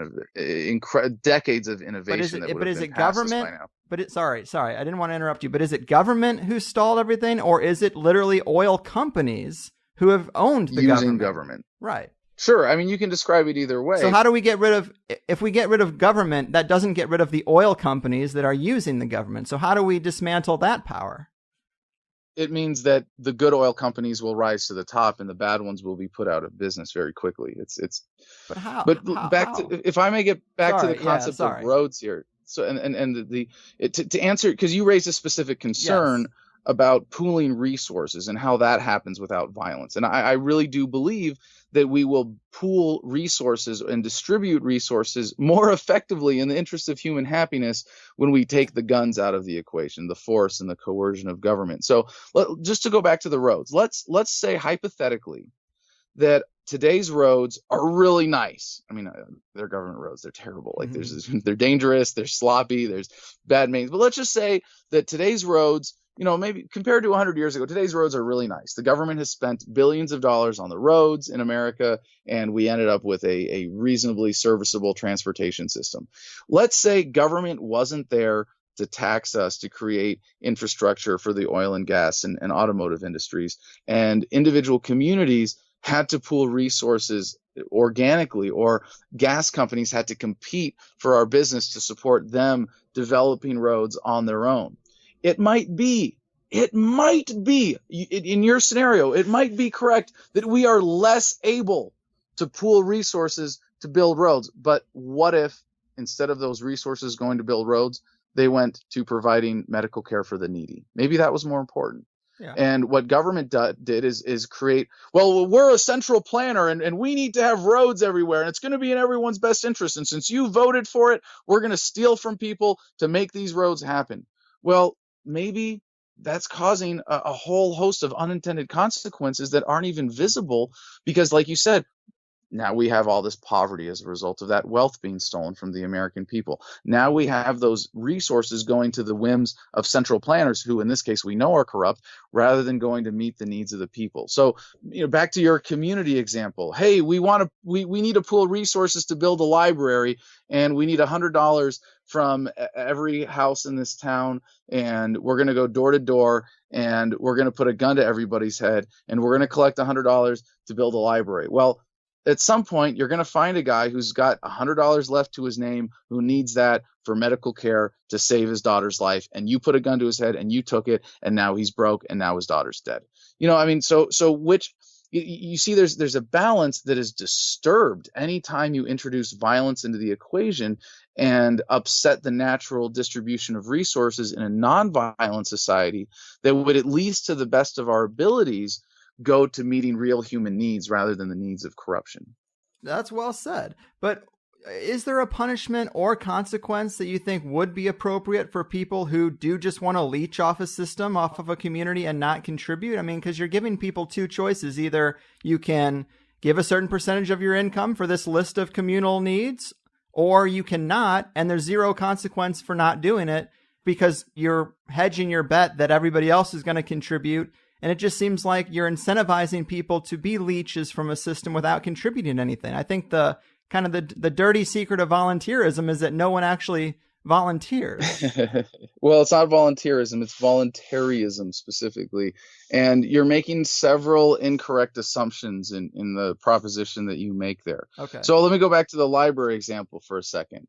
decades of innovation. But is it government? But sorry, I didn't want to interrupt you. But is it government who stalled everything, or is it literally oil companies who have owned the government? Right. Sure. I mean, you can describe it either way. So how do we if we get rid of government, that doesn't get rid of the oil companies that are using the government. So how do we dismantle that power? It means that the good oil companies will rise to the top and the bad ones will be put out of business very quickly. But how? But if I may get back to the concept of roads here. So, to answer, because you raised a specific concern about pooling resources and how that happens without violence. And I really do believe that we will pool resources and distribute resources more effectively in the interest of human happiness when we take the guns out of the equation, the force and the coercion of government. So just to go back to the roads, let's say hypothetically that today's roads are really nice. I mean, they're government roads. They're terrible. Like they're dangerous. They're sloppy. There's bad maintenance. But let's just say that today's roads maybe compared to 100 years ago, today's roads are really nice. The government has spent billions of dollars on the roads in America, and we ended up with a reasonably serviceable transportation system. Let's say government wasn't there to tax us to create infrastructure for the oil and gas and automotive industries, and individual communities had to pool resources organically, or gas companies had to compete for our business to support them developing roads on their own. It might be, in your scenario, it might be correct that we are less able to pool resources to build roads. But what if instead of those resources going to build roads, they went to providing medical care for the needy? Maybe that was more important. Yeah. And what government did is create, well, we're a central planner and we need to have roads everywhere, and it's going to be in everyone's best interest. And since you voted for it, we're going to steal from people to make these roads happen. Well, maybe that's causing a whole host of unintended consequences that aren't even visible because, like you said, now we have all this poverty as a result of that wealth being stolen from the American people. Now we have those resources going to the whims of central planners who, in this case, we know are corrupt, rather than going to meet the needs of the people. So, back to your community example. Hey, we need to pool resources to build a library, and we need $100 from every house in this town, and we're going to go door to door, and we're going to put a gun to everybody's head, and we're going to collect $100 to build a library. Well, at some point, you're going to find a guy who's got $100 left to his name, who needs that for medical care to save his daughter's life. And you put a gun to his head and you took it, and now he's broke, and now his daughter's dead. So which you see, there's a balance that is disturbed anytime you introduce violence into the equation and upset the natural distribution of resources in a nonviolent society that would, at least to the best of our abilities, go to meeting real human needs rather than the needs of corruption. That's well said. But is there a punishment or consequence that you think would be appropriate for people who do just want to leech off a system, off of a community, and not contribute? I mean, because you're giving people two choices. Either you can give a certain percentage of your income for this list of communal needs, or you cannot, and there's zero consequence for not doing it because you're hedging your bet that everybody else is going to contribute. And it just seems like you're incentivizing people to be leeches from a system without contributing anything. I think the dirty secret of volunteerism is that no one actually volunteers. Well, it's not volunteerism, it's voluntarism specifically. And you're making several incorrect assumptions in the proposition that you make there. Okay. So let me go back to the library example for a second.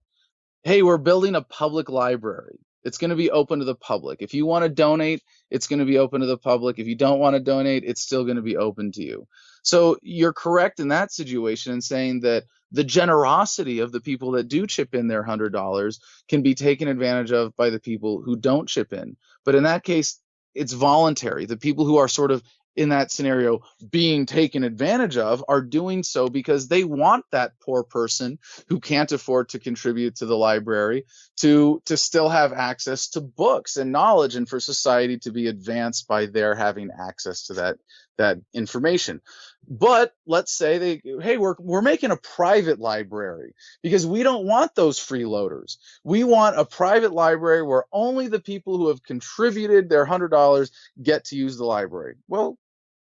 Hey, we're building a public library. It's going to be open to the public. If you want to donate, it's going to be open to the public. If you don't want to donate, it's still going to be open to you. So you're correct in that situation in saying that the generosity of the people that do chip in their $100 can be taken advantage of by the people who don't chip in. But in that case, it's voluntary. The people who are sort of in that scenario being taken advantage of are doing so because they want that poor person who can't afford to contribute to the library to still have access to books and knowledge, and for society to be advanced by their having access to that information. But let's say we're making a private library because we don't want those freeloaders. We want a private library where only the people who have contributed their $100 get to use the library. Well,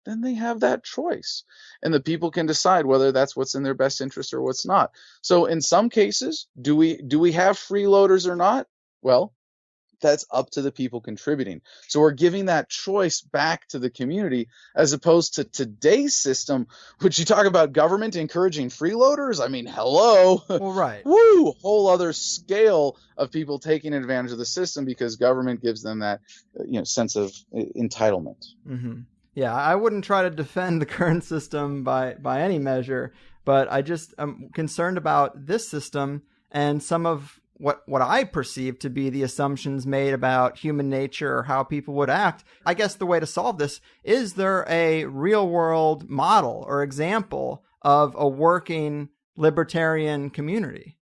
then they have that choice, and the people can decide whether that's what's in their best interest or what's not. So in some cases, do we have freeloaders or not? Well, that's up to the people contributing. So we're giving that choice back to the community, as opposed to today's system, which you talk about government encouraging freeloaders. I mean, hello. Well, right. Woo! Whole other scale of people taking advantage of the system because government gives them that sense of entitlement. Mm-hmm. Yeah, I wouldn't try to defend the current system by any measure, but I just am concerned about this system and some of what I perceive to be the assumptions made about human nature or how people would act. I guess the way to solve this, is there a real world model or example of a working libertarian community?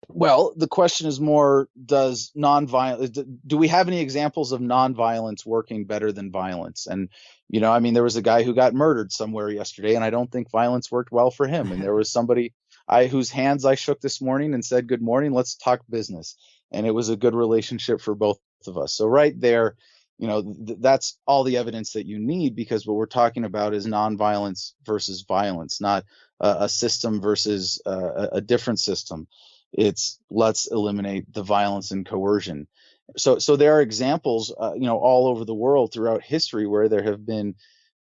Well, the question is more, do we have any examples of nonviolence working better than violence? And, there was a guy who got murdered somewhere yesterday, and I don't think violence worked well for him. And there was somebody whose hands I shook this morning and said, "Good morning, let's talk business." And it was a good relationship for both of us. So right there, That's all the evidence that you need, because what we're talking about is nonviolence versus violence, not a system versus a different system. It's let's eliminate the violence and coercion. So there are examples, all over the world throughout history where there have been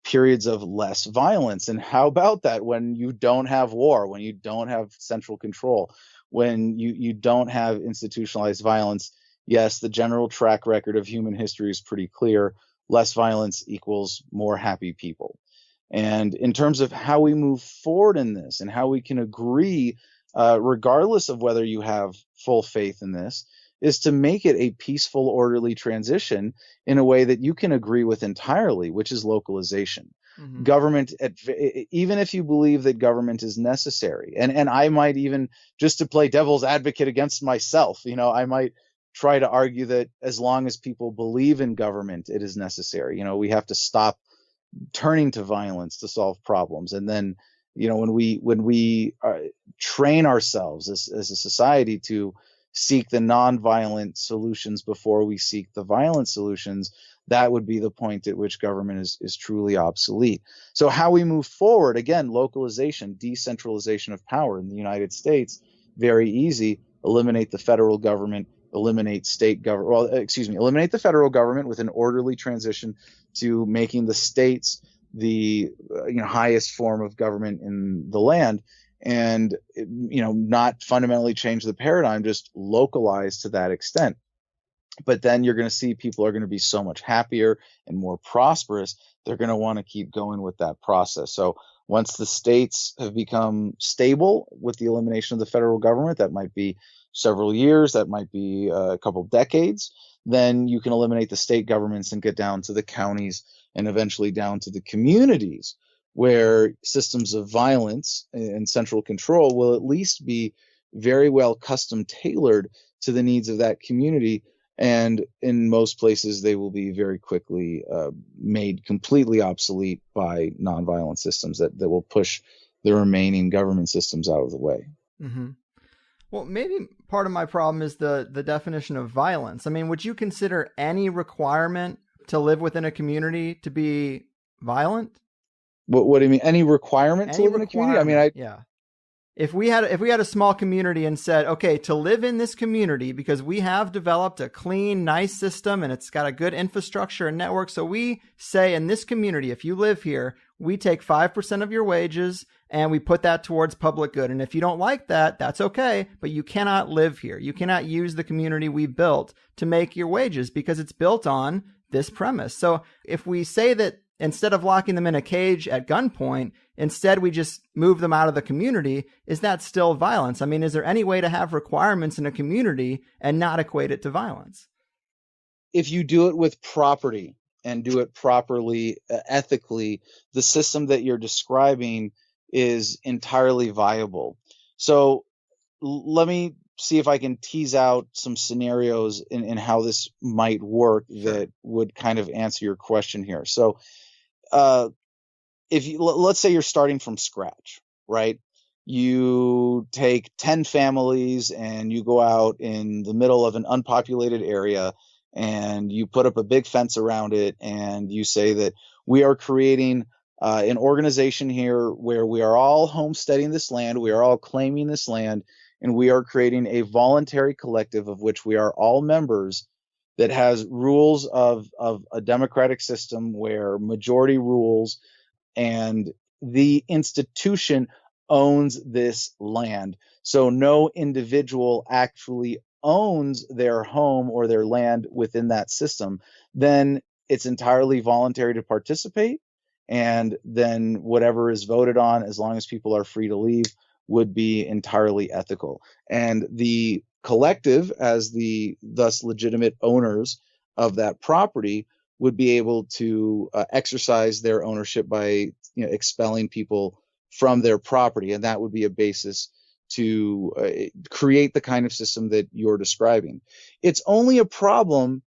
periods of less violence. And how about that when you don't have war, when you don't have central control, when you don't have institutionalized violence? Yes, the general track record of human history is pretty clear. Less violence equals more happy people. And in terms of how we move forward in this and how we can agree, regardless of whether you have full faith in this, is to make it a peaceful, orderly transition in a way that you can agree with entirely, which is localization. Mm-hmm. Government, even if you believe that government is necessary, and I might even, just to play devil's advocate against myself, I might try to argue that as long as people believe in government, it is necessary. We have to stop turning to violence to solve problems. And then, when we train ourselves as a society to seek the nonviolent solutions before we seek the violent solutions, that would be the point at which government is truly obsolete. So how we move forward, again, localization, decentralization of power in the United States, very easy. Eliminate the federal government, eliminate state government. Eliminate the federal government with an orderly transition to making the states the highest form of government in the land, and not fundamentally change the paradigm, just localize to that extent. But then you're going to see people are going to be so much happier and more prosperous. They're going to want to keep going with that process. So once the states have become stable with the elimination of the federal government, that might be several years, that might be a couple decades, then you can eliminate the state governments and get down to the counties and eventually down to the communities, where systems of violence and central control will at least be very well custom tailored to the needs of that community. And in most places, they will be very quickly made completely obsolete by nonviolent systems that will push the remaining government systems out of the way. Mm-hmm. Well, maybe part of my problem is the definition of violence. I mean, would you consider any requirement to live within a community to be violent? What do you mean? Any requirement to live in a community? I mean, yeah. If we had a small community and said, okay, to live in this community, because we have developed a clean, nice system and it's got a good infrastructure and network. So we say in this community, if you live here, we take 5% of your wages and we put that towards public good. And if you don't like that, that's okay, but you cannot live here. You cannot use the community we built to make your wages because it's built on this premise. So if we say that instead of locking them in a cage at gunpoint, instead we just move them out of the community, is that still violence? I mean, is there any way to have requirements in a community and not equate it to violence? If you do it with property and do it properly, ethically, the system that you're describing is entirely viable. So let me see if I can tease out some scenarios in how this might work that would kind of answer your question here. So if you, let's say you're starting from scratch, right? You take 10 families and you go out in the middle of an unpopulated area and you put up a big fence around it and you say that we are creating an organization here where we are all homesteading this land, we are all claiming this land, and we are creating a voluntary collective of which we are all members that has rules of a democratic system where majority rules and the institution owns this land. So no individual actually owns their home or their land within that system. Then it's entirely voluntary to participate. And then whatever is voted on, as long as people are free to leave, would be entirely ethical. And the collective, as the thus legitimate owners of that property, would be able to exercise their ownership by expelling people from their property. And that would be a basis to create the kind of system that you're describing. It's only a problem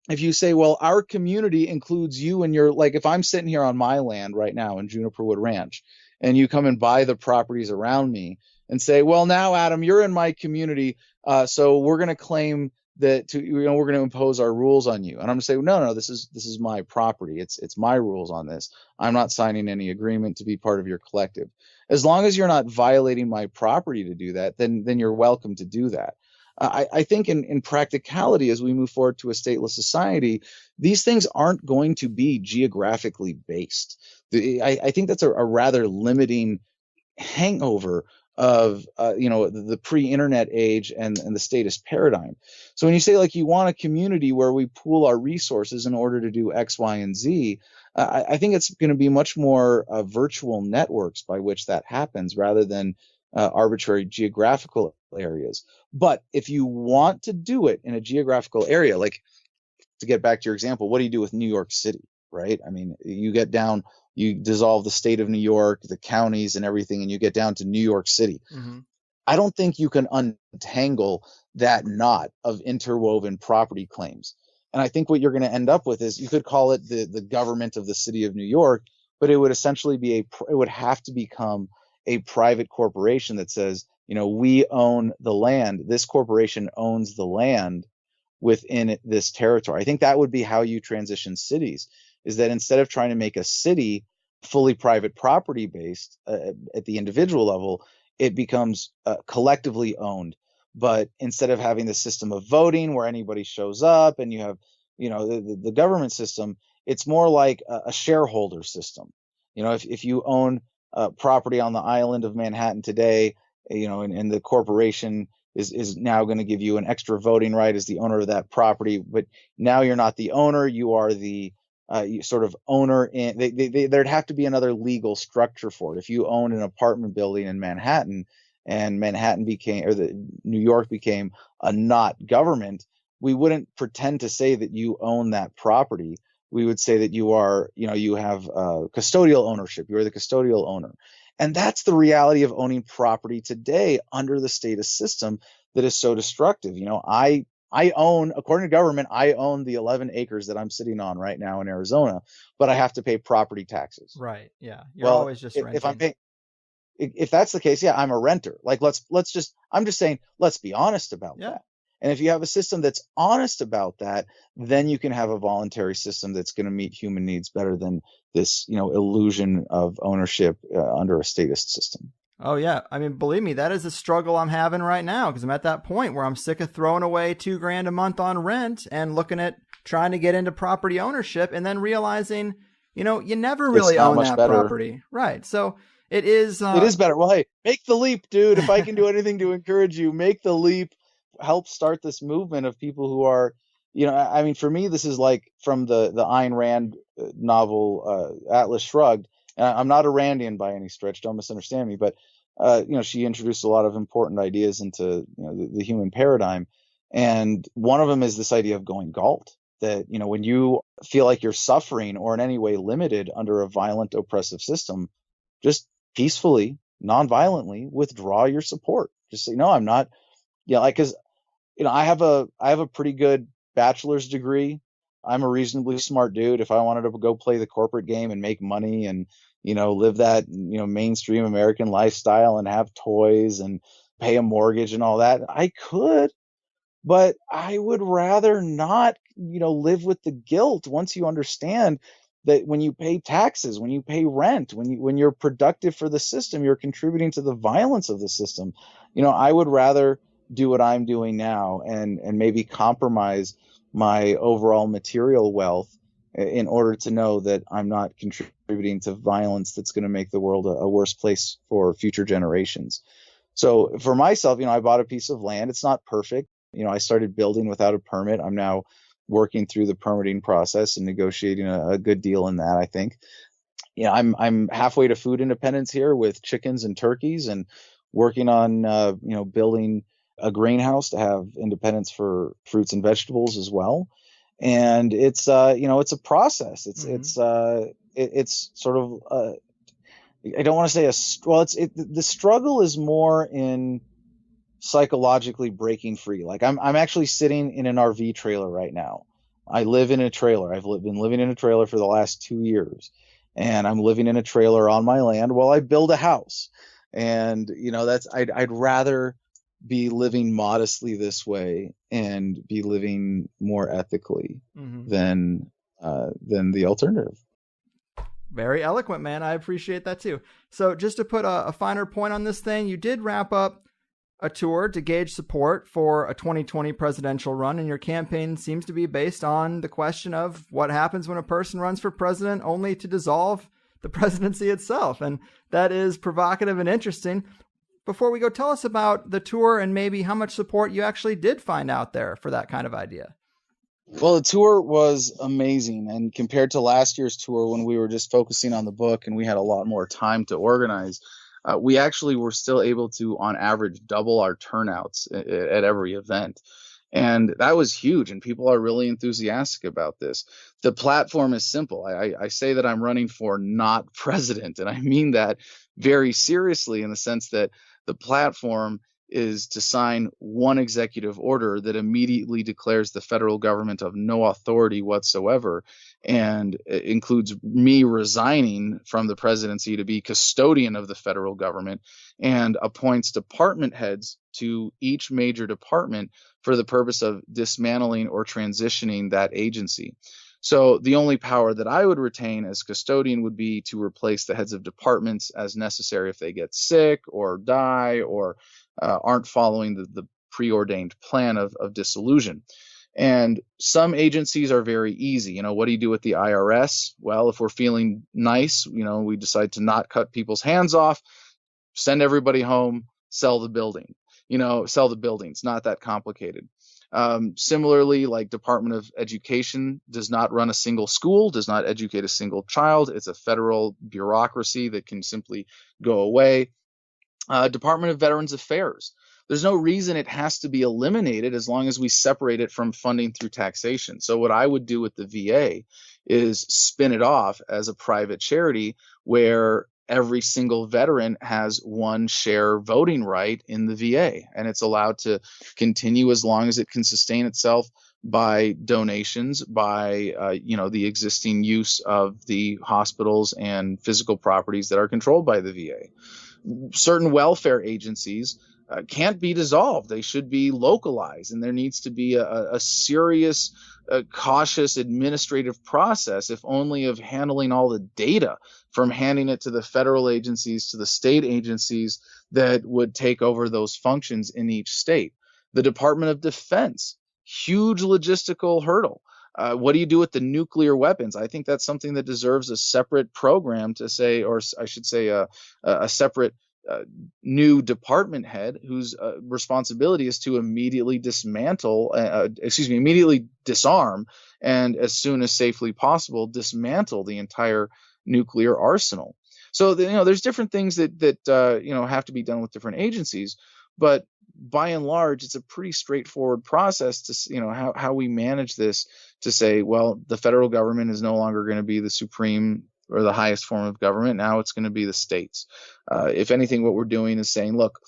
if you say, well, our community includes you and your, like if I'm sitting here on my land right now in Juniperwood Ranch and you come and buy the properties around me and say, well, now, Adam, you're in my community, so we're going to claim that we're going to impose our rules on you. And I'm going to say, no, this is my property. It's my rules on this. I'm not signing any agreement to be part of your collective. As long as you're not violating my property to do that, then you're welcome to do that. I think in practicality, as we move forward to a stateless society, these things aren't going to be geographically based. I think that's a rather limiting hangover of the pre-internet age and the statist paradigm. So when you say like you want a community where we pool our resources in order to do X, Y, and Z, I think it's going to be much more virtual networks by which that happens rather than arbitrary geographical areas. But if you want to do it in a geographical area, like to get back to your example, what do you do with New York City, right? I mean, you get down, you dissolve the state of New York, the counties and everything, and you get down to New York City. Mm-hmm. I don't think you can untangle that knot of interwoven property claims. And I think what you're going to end up with is you could call it the government of the city of New York, but it would essentially be it would have to become a private corporation that says, we own the land. This corporation owns the land within this territory. I think that would be how you transition cities, is that instead of trying to make a city fully private property based at the individual level, it becomes collectively owned. But instead of having the system of voting where anybody shows up and you have, the government system, it's more like a shareholder system. If you own property on the island of Manhattan today, and the corporation is now going to give you an extra voting right as the owner of that property, but now you're not the owner, you are the sort of owner. In there'd have to be another legal structure for it. If you own an apartment building in Manhattan and New York became a not government, we wouldn't pretend to say that you own that property. We would say that you are, you have custodial ownership. You are the custodial owner. And that's the reality of owning property today under the statist system that is so destructive. I own, according to government, I own the 11 acres that I'm sitting on right now in Arizona, but I have to pay property taxes. Right. Yeah. You're always just renting. If I'm paying, if that's the case, yeah, I'm a renter. Like I'm just saying, let's be honest about that. And if you have a system that's honest about that, then you can have a voluntary system that's going to meet human needs better than this, illusion of ownership under a statist system. Oh, yeah. I mean, believe me, that is a struggle I'm having right now because I'm at that point where I'm sick of throwing away $2,000 a month on rent and looking at trying to get into property ownership and then realizing, you never really own that property. Right. So it is. It is better. Well, hey, make the leap, dude. If I can do anything to encourage you, make the leap. Help start this movement of people who are, I mean, for me, this is like from the Ayn Rand novel, Atlas Shrugged. And I'm not a Randian by any stretch, don't misunderstand me, but she introduced a lot of important ideas into the human paradigm. And one of them is this idea of going galt, that, when you feel like you're suffering or in any way limited under a violent, oppressive system, just peacefully, non-violently withdraw your support. Just say, no, I'm not. Because I have a pretty good bachelor's degree. I'm a reasonably smart dude. If I wanted to go play the corporate game and make money and live that mainstream American lifestyle and have toys and pay a mortgage and all that, I could. But I would rather not, live with the guilt once you understand that when you pay taxes, when you pay rent, when you're productive for the system, you're contributing to the violence of the system. I would rather do what I'm doing now and maybe compromise my overall material wealth in order to know that I'm not contributing to violence that's going to make the world a worse place for future generations. So for myself, I bought a piece of land. It's not perfect. I started building without a permit. I'm now working through the permitting process and negotiating a good deal in that, I think. I'm halfway to food independence here with chickens and turkeys and working on, building a greenhouse to have independence for fruits and vegetables as well. And it's it's a process. It's sort of I don't want to say the struggle is more in psychologically breaking free. Like I'm actually sitting in an RV trailer right now. I live in a trailer. I've been living in a trailer for the last 2 years, and I'm living in a trailer on my land while I build a house. And I'd rather be living modestly this way and be living more ethically than the alternative. Very eloquent, man. I appreciate that too. So just to put a finer point on this thing, you did wrap up a tour to gauge support for a 2020 presidential run, and your campaign seems to be based on the question of what happens when a person runs for president only to dissolve the presidency itself. And that is provocative and interesting. Before we go, tell us about the tour and maybe how much support you actually did find out there for that kind of idea. Well, the tour was amazing. And compared to last year's tour, when we were just focusing on the book and we had a lot more time to organize, we actually were still able to, on average, double our turnouts at every event. And that was huge. And people are really enthusiastic about this. The platform is simple. I say that I'm running for not president. And I mean that very seriously, in the sense that the platform is to sign one executive order that immediately declares the federal government of no authority whatsoever, and it includes me resigning from the presidency to be custodian of the federal government, and appoints department heads to each major department for the purpose of dismantling or transitioning that agency. So the only power that I would retain as custodian would be to replace the heads of departments as necessary if they get sick or die or aren't following the preordained plan of dissolution. And some agencies are very easy. What do you do with the IRS? Well, if we're feeling nice, we decide to not cut people's hands off, send everybody home, sell the building, sell the buildings. Not that complicated. Similarly, like Department of Education does not run a single school, does not educate a single child. It's a federal bureaucracy that can simply go away. Department of Veterans Affairs. There's no reason it has to be eliminated as long as we separate it from funding through taxation. So what I would do with the VA is spin it off as a private charity where every single veteran has one share voting right in the VA, and it's allowed to continue as long as it can sustain itself by donations, by the existing use of the hospitals and physical properties that are controlled by the VA. Certain welfare agencies can't be dissolved. They should be localized, and there needs to be a serious, cautious administrative process, if only of handling all the data, from handing it to the federal agencies to the state agencies that would take over those functions in each state. The Department of Defense, huge logistical hurdle. What do you do with the nuclear weapons? I think that's something that deserves a separate program to say, or I should say a separate new department head whose responsibility is to immediately immediately disarm, and as soon as safely possible, dismantle the entire nuclear arsenal. So, there's different things that have to be done with different agencies, but by and large, it's a pretty straightforward process to, how we manage this, to say, well, the federal government is no longer going to be the supreme or the highest form of government. Now it's going to be the states. If anything, what we're doing is saying, look,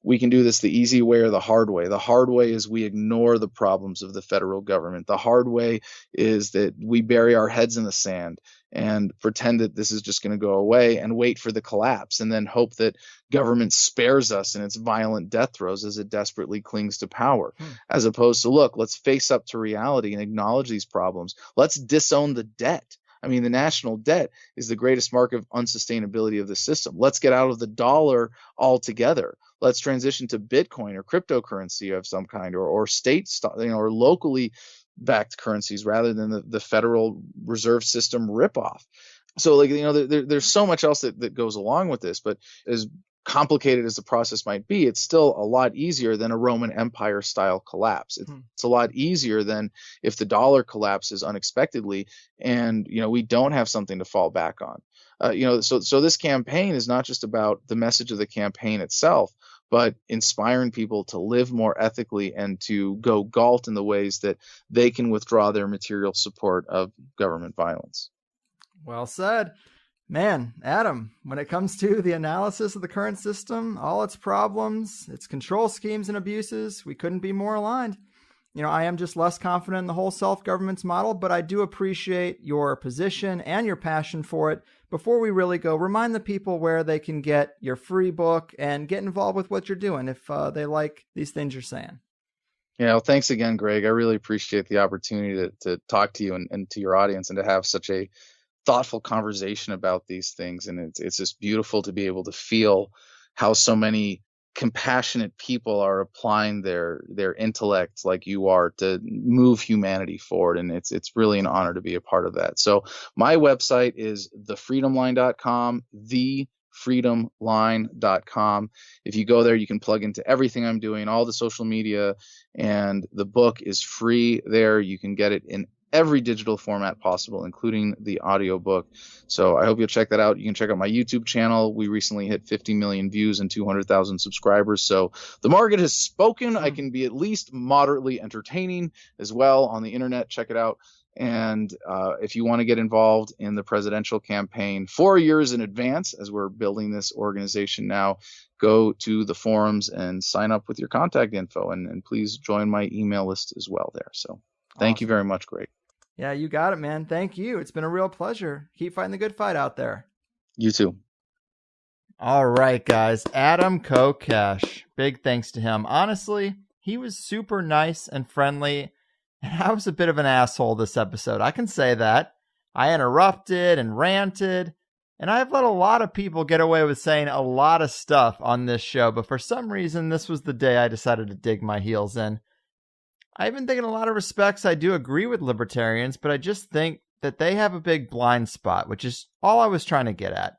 we can do this the easy way or the hard way. The hard way is we ignore the problems of the federal government. The hard way is that we bury our heads in the sand and pretend that this is just going to go away and wait for the collapse, and then hope that government spares us in its violent death throes as it desperately clings to power. As opposed to, look, let's face up to reality and acknowledge these problems. Let's disown the debt. I mean, the national debt is the greatest mark of unsustainability of the system. Let's get out of the dollar altogether. Let's transition to Bitcoin or cryptocurrency of some kind, or state, or locally backed currencies rather than the Federal Reserve System ripoff. So, there's so much else that goes along with this, but as complicated as the process might be, it's still a lot easier than a Roman Empire style collapse. It's a lot easier than if the dollar collapses unexpectedly and, we don't have something to fall back on. So this campaign is not just about the message of the campaign itself, but inspiring people to live more ethically and to go galt in the ways that they can withdraw their material support of government violence. Well said. Man, Adam, when it comes to the analysis of the current system, all its problems, its control schemes and abuses, we couldn't be more aligned. I am just less confident in the whole self-governance model, but I do appreciate your position and your passion for it. Before we really go, remind the people where they can get your free book and get involved with what you're doing if they like these things you're saying. Yeah, well, thanks again, Greg. I really appreciate the opportunity to talk to you and to your audience and to have such a thoughtful conversation about these things. And it's just beautiful to be able to feel how so many compassionate people are applying their intellect like you are to move humanity forward. And it's really an honor to be a part of that. So my website is thefreedomline.com, thefreedomline.com. If you go there, you can plug into everything I'm doing, all the social media, and the book is free there. You can get it in every digital format possible, including the audiobook. So I hope you'll check that out. You can check out my YouTube channel. We recently hit 50 million views and 200,000 subscribers. So the market has spoken. I can be at least moderately entertaining as well on the internet. Check it out. And if you want to get involved in the presidential campaign 4 years in advance, as we're building this organization now, go to the forums and sign up with your contact info. And please join my email list as well there. So thank you very much, Greg. Yeah, you got it, man. Thank you. It's been a real pleasure. Keep fighting the good fight out there. You too. All right, guys. Adam Kokesh. Big thanks to him. Honestly, he was super nice and friendly, and I was a bit of an asshole this episode. I can say that. I interrupted and ranted, and I've let a lot of people get away with saying a lot of stuff on this show, but for some reason, this was the day I decided to dig my heels in. I even think in a lot of respects I do agree with libertarians, but I just think that they have a big blind spot, which is all I was trying to get at.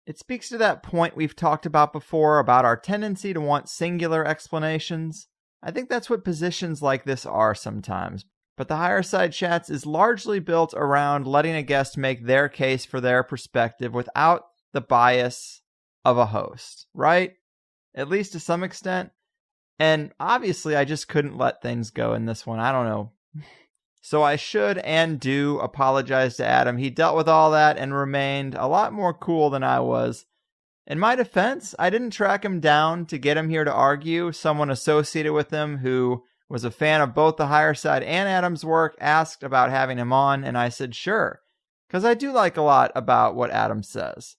It speaks to that point we've talked about before about our tendency to want singular explanations. I think that's what positions like this are sometimes. But the Higherside Chats is largely built around letting a guest make their case for their perspective without the bias of a host, right? At least to some extent. And obviously, I just couldn't let things go in this one. I don't know. So I should and do apologize to Adam. He dealt with all that and remained a lot more cool than I was. In my defense, I didn't track him down to get him here to argue. Someone associated with him who was a fan of both the Higherside and Adam's work asked about having him on, and I said sure, because I do like a lot about what Adam says.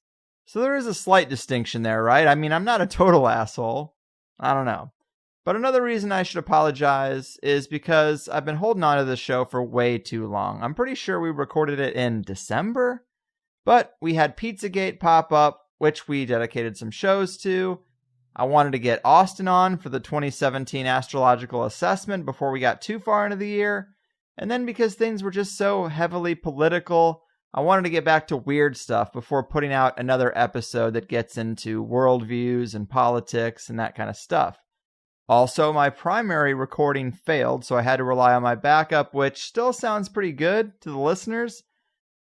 So there is a slight distinction there, right? I mean, I'm not a total asshole. I don't know. But another reason I should apologize is because I've been holding on to this show for way too long. I'm pretty sure we recorded it in December, but we had Pizzagate pop up, which we dedicated some shows to. I wanted to get Austin on for the 2017 astrological assessment before we got too far into the year. And then because things were just so heavily political, I wanted to get back to weird stuff before putting out another episode that gets into worldviews and politics and that kind of stuff. Also, my primary recording failed, so I had to rely on my backup, which still sounds pretty good to the listeners,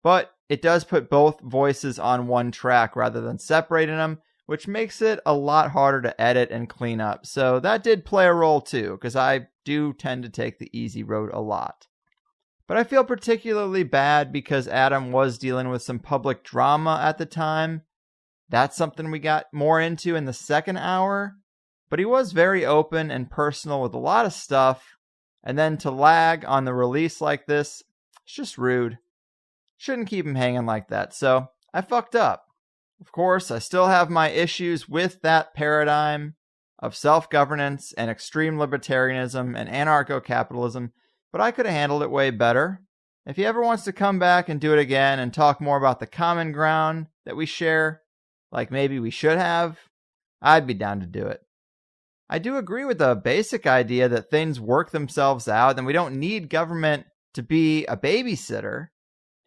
but it does put both voices on one track rather than separating them, which makes it a lot harder to edit and clean up. So that did play a role too, because I do tend to take the easy road a lot. But I feel particularly bad because Adam was dealing with some public drama at the time. That's something we got more into in the second hour. But he was very open and personal with a lot of stuff, and then to lag on the release like this, it's just rude. Shouldn't keep him hanging like that, so I fucked up. Of course, I still have my issues with that paradigm of self-governance and extreme libertarianism and anarcho-capitalism, but I could have handled it way better. If he ever wants to come back and do it again and talk more about the common ground that we share, like maybe we should have, I'd be down to do it. I do agree with the basic idea that things work themselves out and we don't need government to be a babysitter.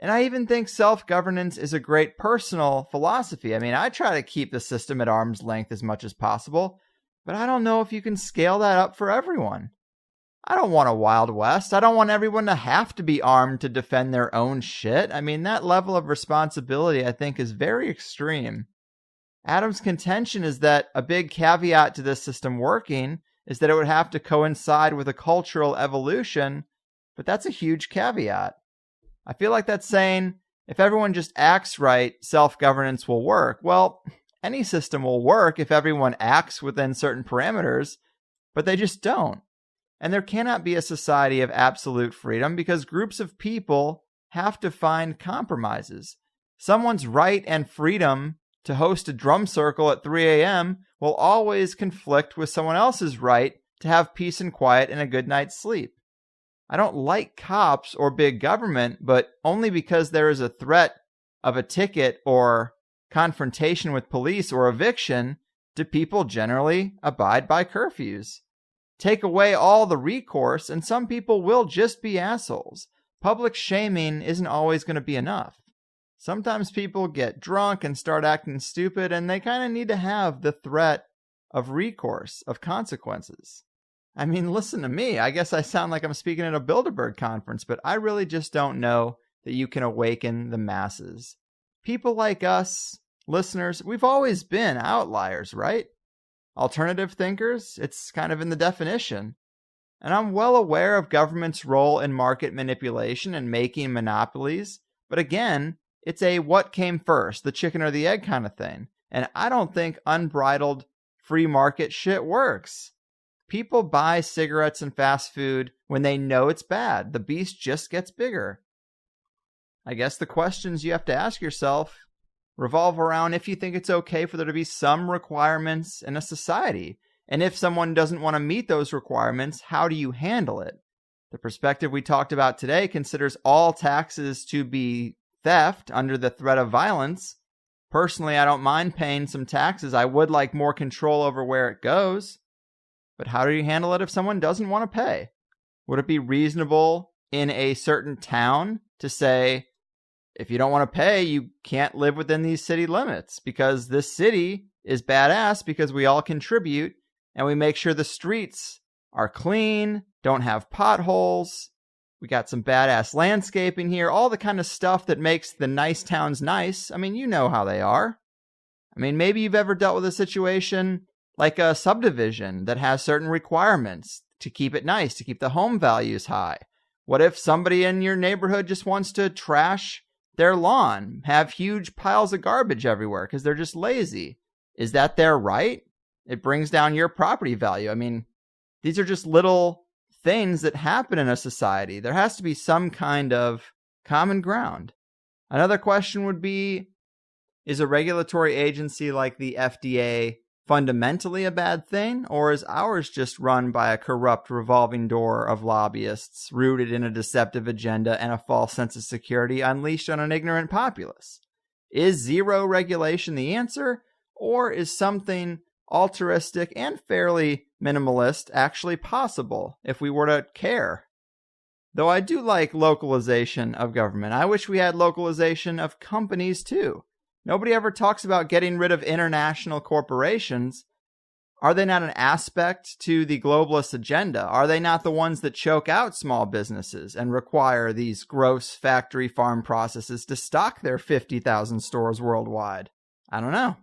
And I even think self-governance is a great personal philosophy. I mean, I try to keep the system at arm's length as much as possible, but I don't know if you can scale that up for everyone. I don't want a Wild West. I don't want everyone to have to be armed to defend their own shit. I mean, that level of responsibility, I think, is very extreme. Adam's contention is that a big caveat to this system working is that it would have to coincide with a cultural evolution, but that's a huge caveat. I feel like that's saying if everyone just acts right, self-governance will work. Well, any system will work if everyone acts within certain parameters, but they just don't. And there cannot be a society of absolute freedom because groups of people have to find compromises. Someone's right and freedom to host a drum circle at 3 a.m. will always conflict with someone else's right to have peace and quiet and a good night's sleep. I don't like cops or big government, but only because there is a threat of a ticket or confrontation with police or eviction do people generally abide by curfews. Take away all the recourse, and some people will just be assholes. Public shaming isn't always going to be enough. Sometimes people get drunk and start acting stupid, and they kind of need to have the threat of recourse, of consequences. I mean, listen to me. I guess I sound like I'm speaking at a Bilderberg conference, but I really just don't know that you can awaken the masses. People like us, listeners, we've always been outliers, right? Alternative thinkers, it's kind of in the definition. And I'm well aware of government's role in market manipulation and making monopolies, but again, it's a what came first, the chicken or the egg kind of thing. And I don't think unbridled free market shit works. People buy cigarettes and fast food when they know it's bad. The beast just gets bigger. I guess the questions you have to ask yourself revolve around if you think it's okay for there to be some requirements in a society. And if someone doesn't want to meet those requirements, how do you handle it? The perspective we talked about today considers all taxes to be theft under the threat of violence. Personally, I don't mind paying some taxes. I would like more control over where it goes. But how do you handle it if someone doesn't want to pay? Would it be reasonable in a certain town to say, if you don't want to pay, you can't live within these city limits because this city is badass because we all contribute and we make sure the streets are clean, don't have potholes, we got some badass landscaping here, all the kind of stuff that makes the nice towns nice. I mean, you know how they are. I mean, maybe you've ever dealt with a situation like a subdivision that has certain requirements to keep it nice, to keep the home values high. What if somebody in your neighborhood just wants to trash their lawn, have huge piles of garbage everywhere because they're just lazy? Is that their right? It brings down your property value. I mean, these are just little things that happen in a society. There has to be some kind of common ground. Another question would be, is a regulatory agency like the FDA fundamentally a bad thing, or is ours just run by a corrupt revolving door of lobbyists rooted in a deceptive agenda and a false sense of security unleashed on an ignorant populace? Is zero regulation the answer, or is something altruistic and fairly minimalist actually possible if we were to care? Though I do like localization of government. I wish we had localization of companies too. Nobody ever talks about getting rid of international corporations. Are they not an aspect to the globalist agenda? Are they not the ones that choke out small businesses and require these gross factory farm processes to stock their 50,000 stores worldwide? I don't know.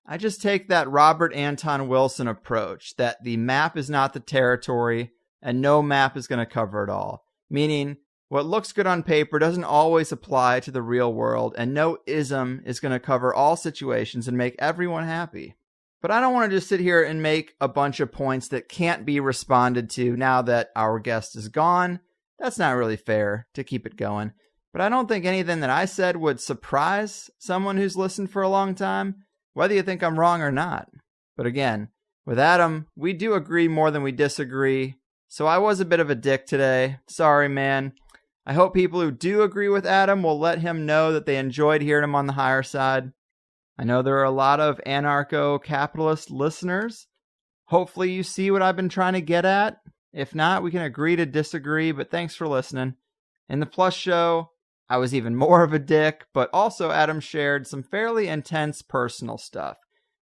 I just take that Robert Anton Wilson approach that the map is not the territory and no map is going to cover it all. Meaning, what looks good on paper doesn't always apply to the real world, and no ism is going to cover all situations and make everyone happy. But I don't want to just sit here and make a bunch of points that can't be responded to now that our guest is gone. That's not really fair to keep it going. But I don't think anything that I said would surprise someone who's listened for a long time, whether you think I'm wrong or not. But again, with Adam, we do agree more than we disagree. So I was a bit of a dick today. Sorry, man. I hope people who do agree with Adam will let him know that they enjoyed hearing him on the higher side. I know there are a lot of anarcho-capitalist listeners. Hopefully you see what I've been trying to get at. If not, we can agree to disagree, but thanks for listening. In the Plus show, I was even more of a dick, but also Adam shared some fairly intense personal stuff.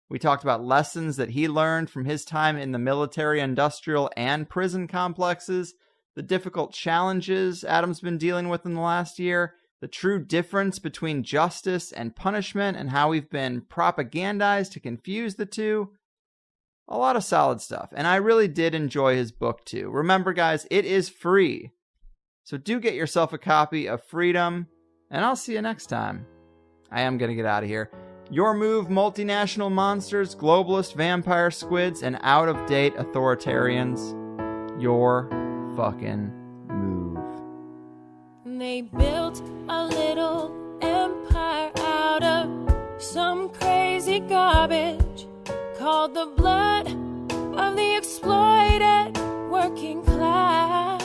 We talked about lessons that he learned from his time in the military, industrial, and prison complexes, the difficult challenges Adam's been dealing with in the last year, the true difference between justice and punishment, and how we've been propagandized to confuse the two. A lot of solid stuff, and I really did enjoy his book too. Remember, guys, it is free. So do get yourself a copy of Freedom, and I'll see you next time. I am going to get out of here. Your move, multinational monsters, globalist vampire squids, and out-of-date authoritarians. your fucking move. They built a little empire out of some crazy garbage called the blood of the exploited working class.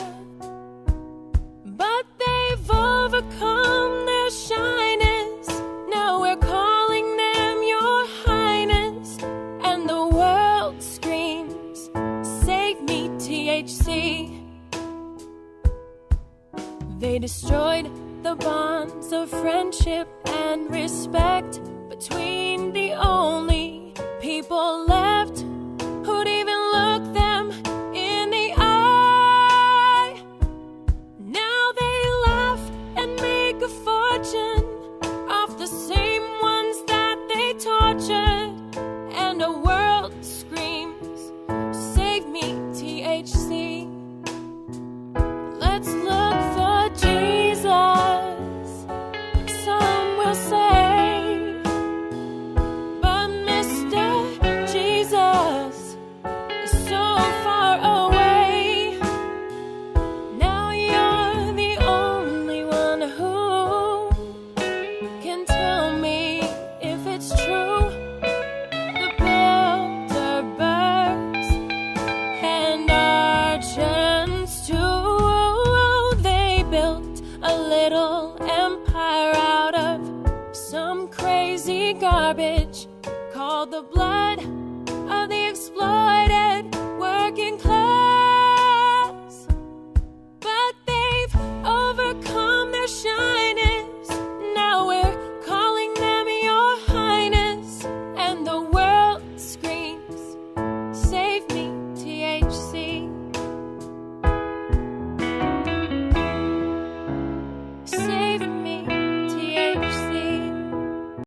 But they've overcome their shyness. Now we're calling them your highness. And the world screams, save me, THC. They destroyed the bonds of friendship and respect between the only people left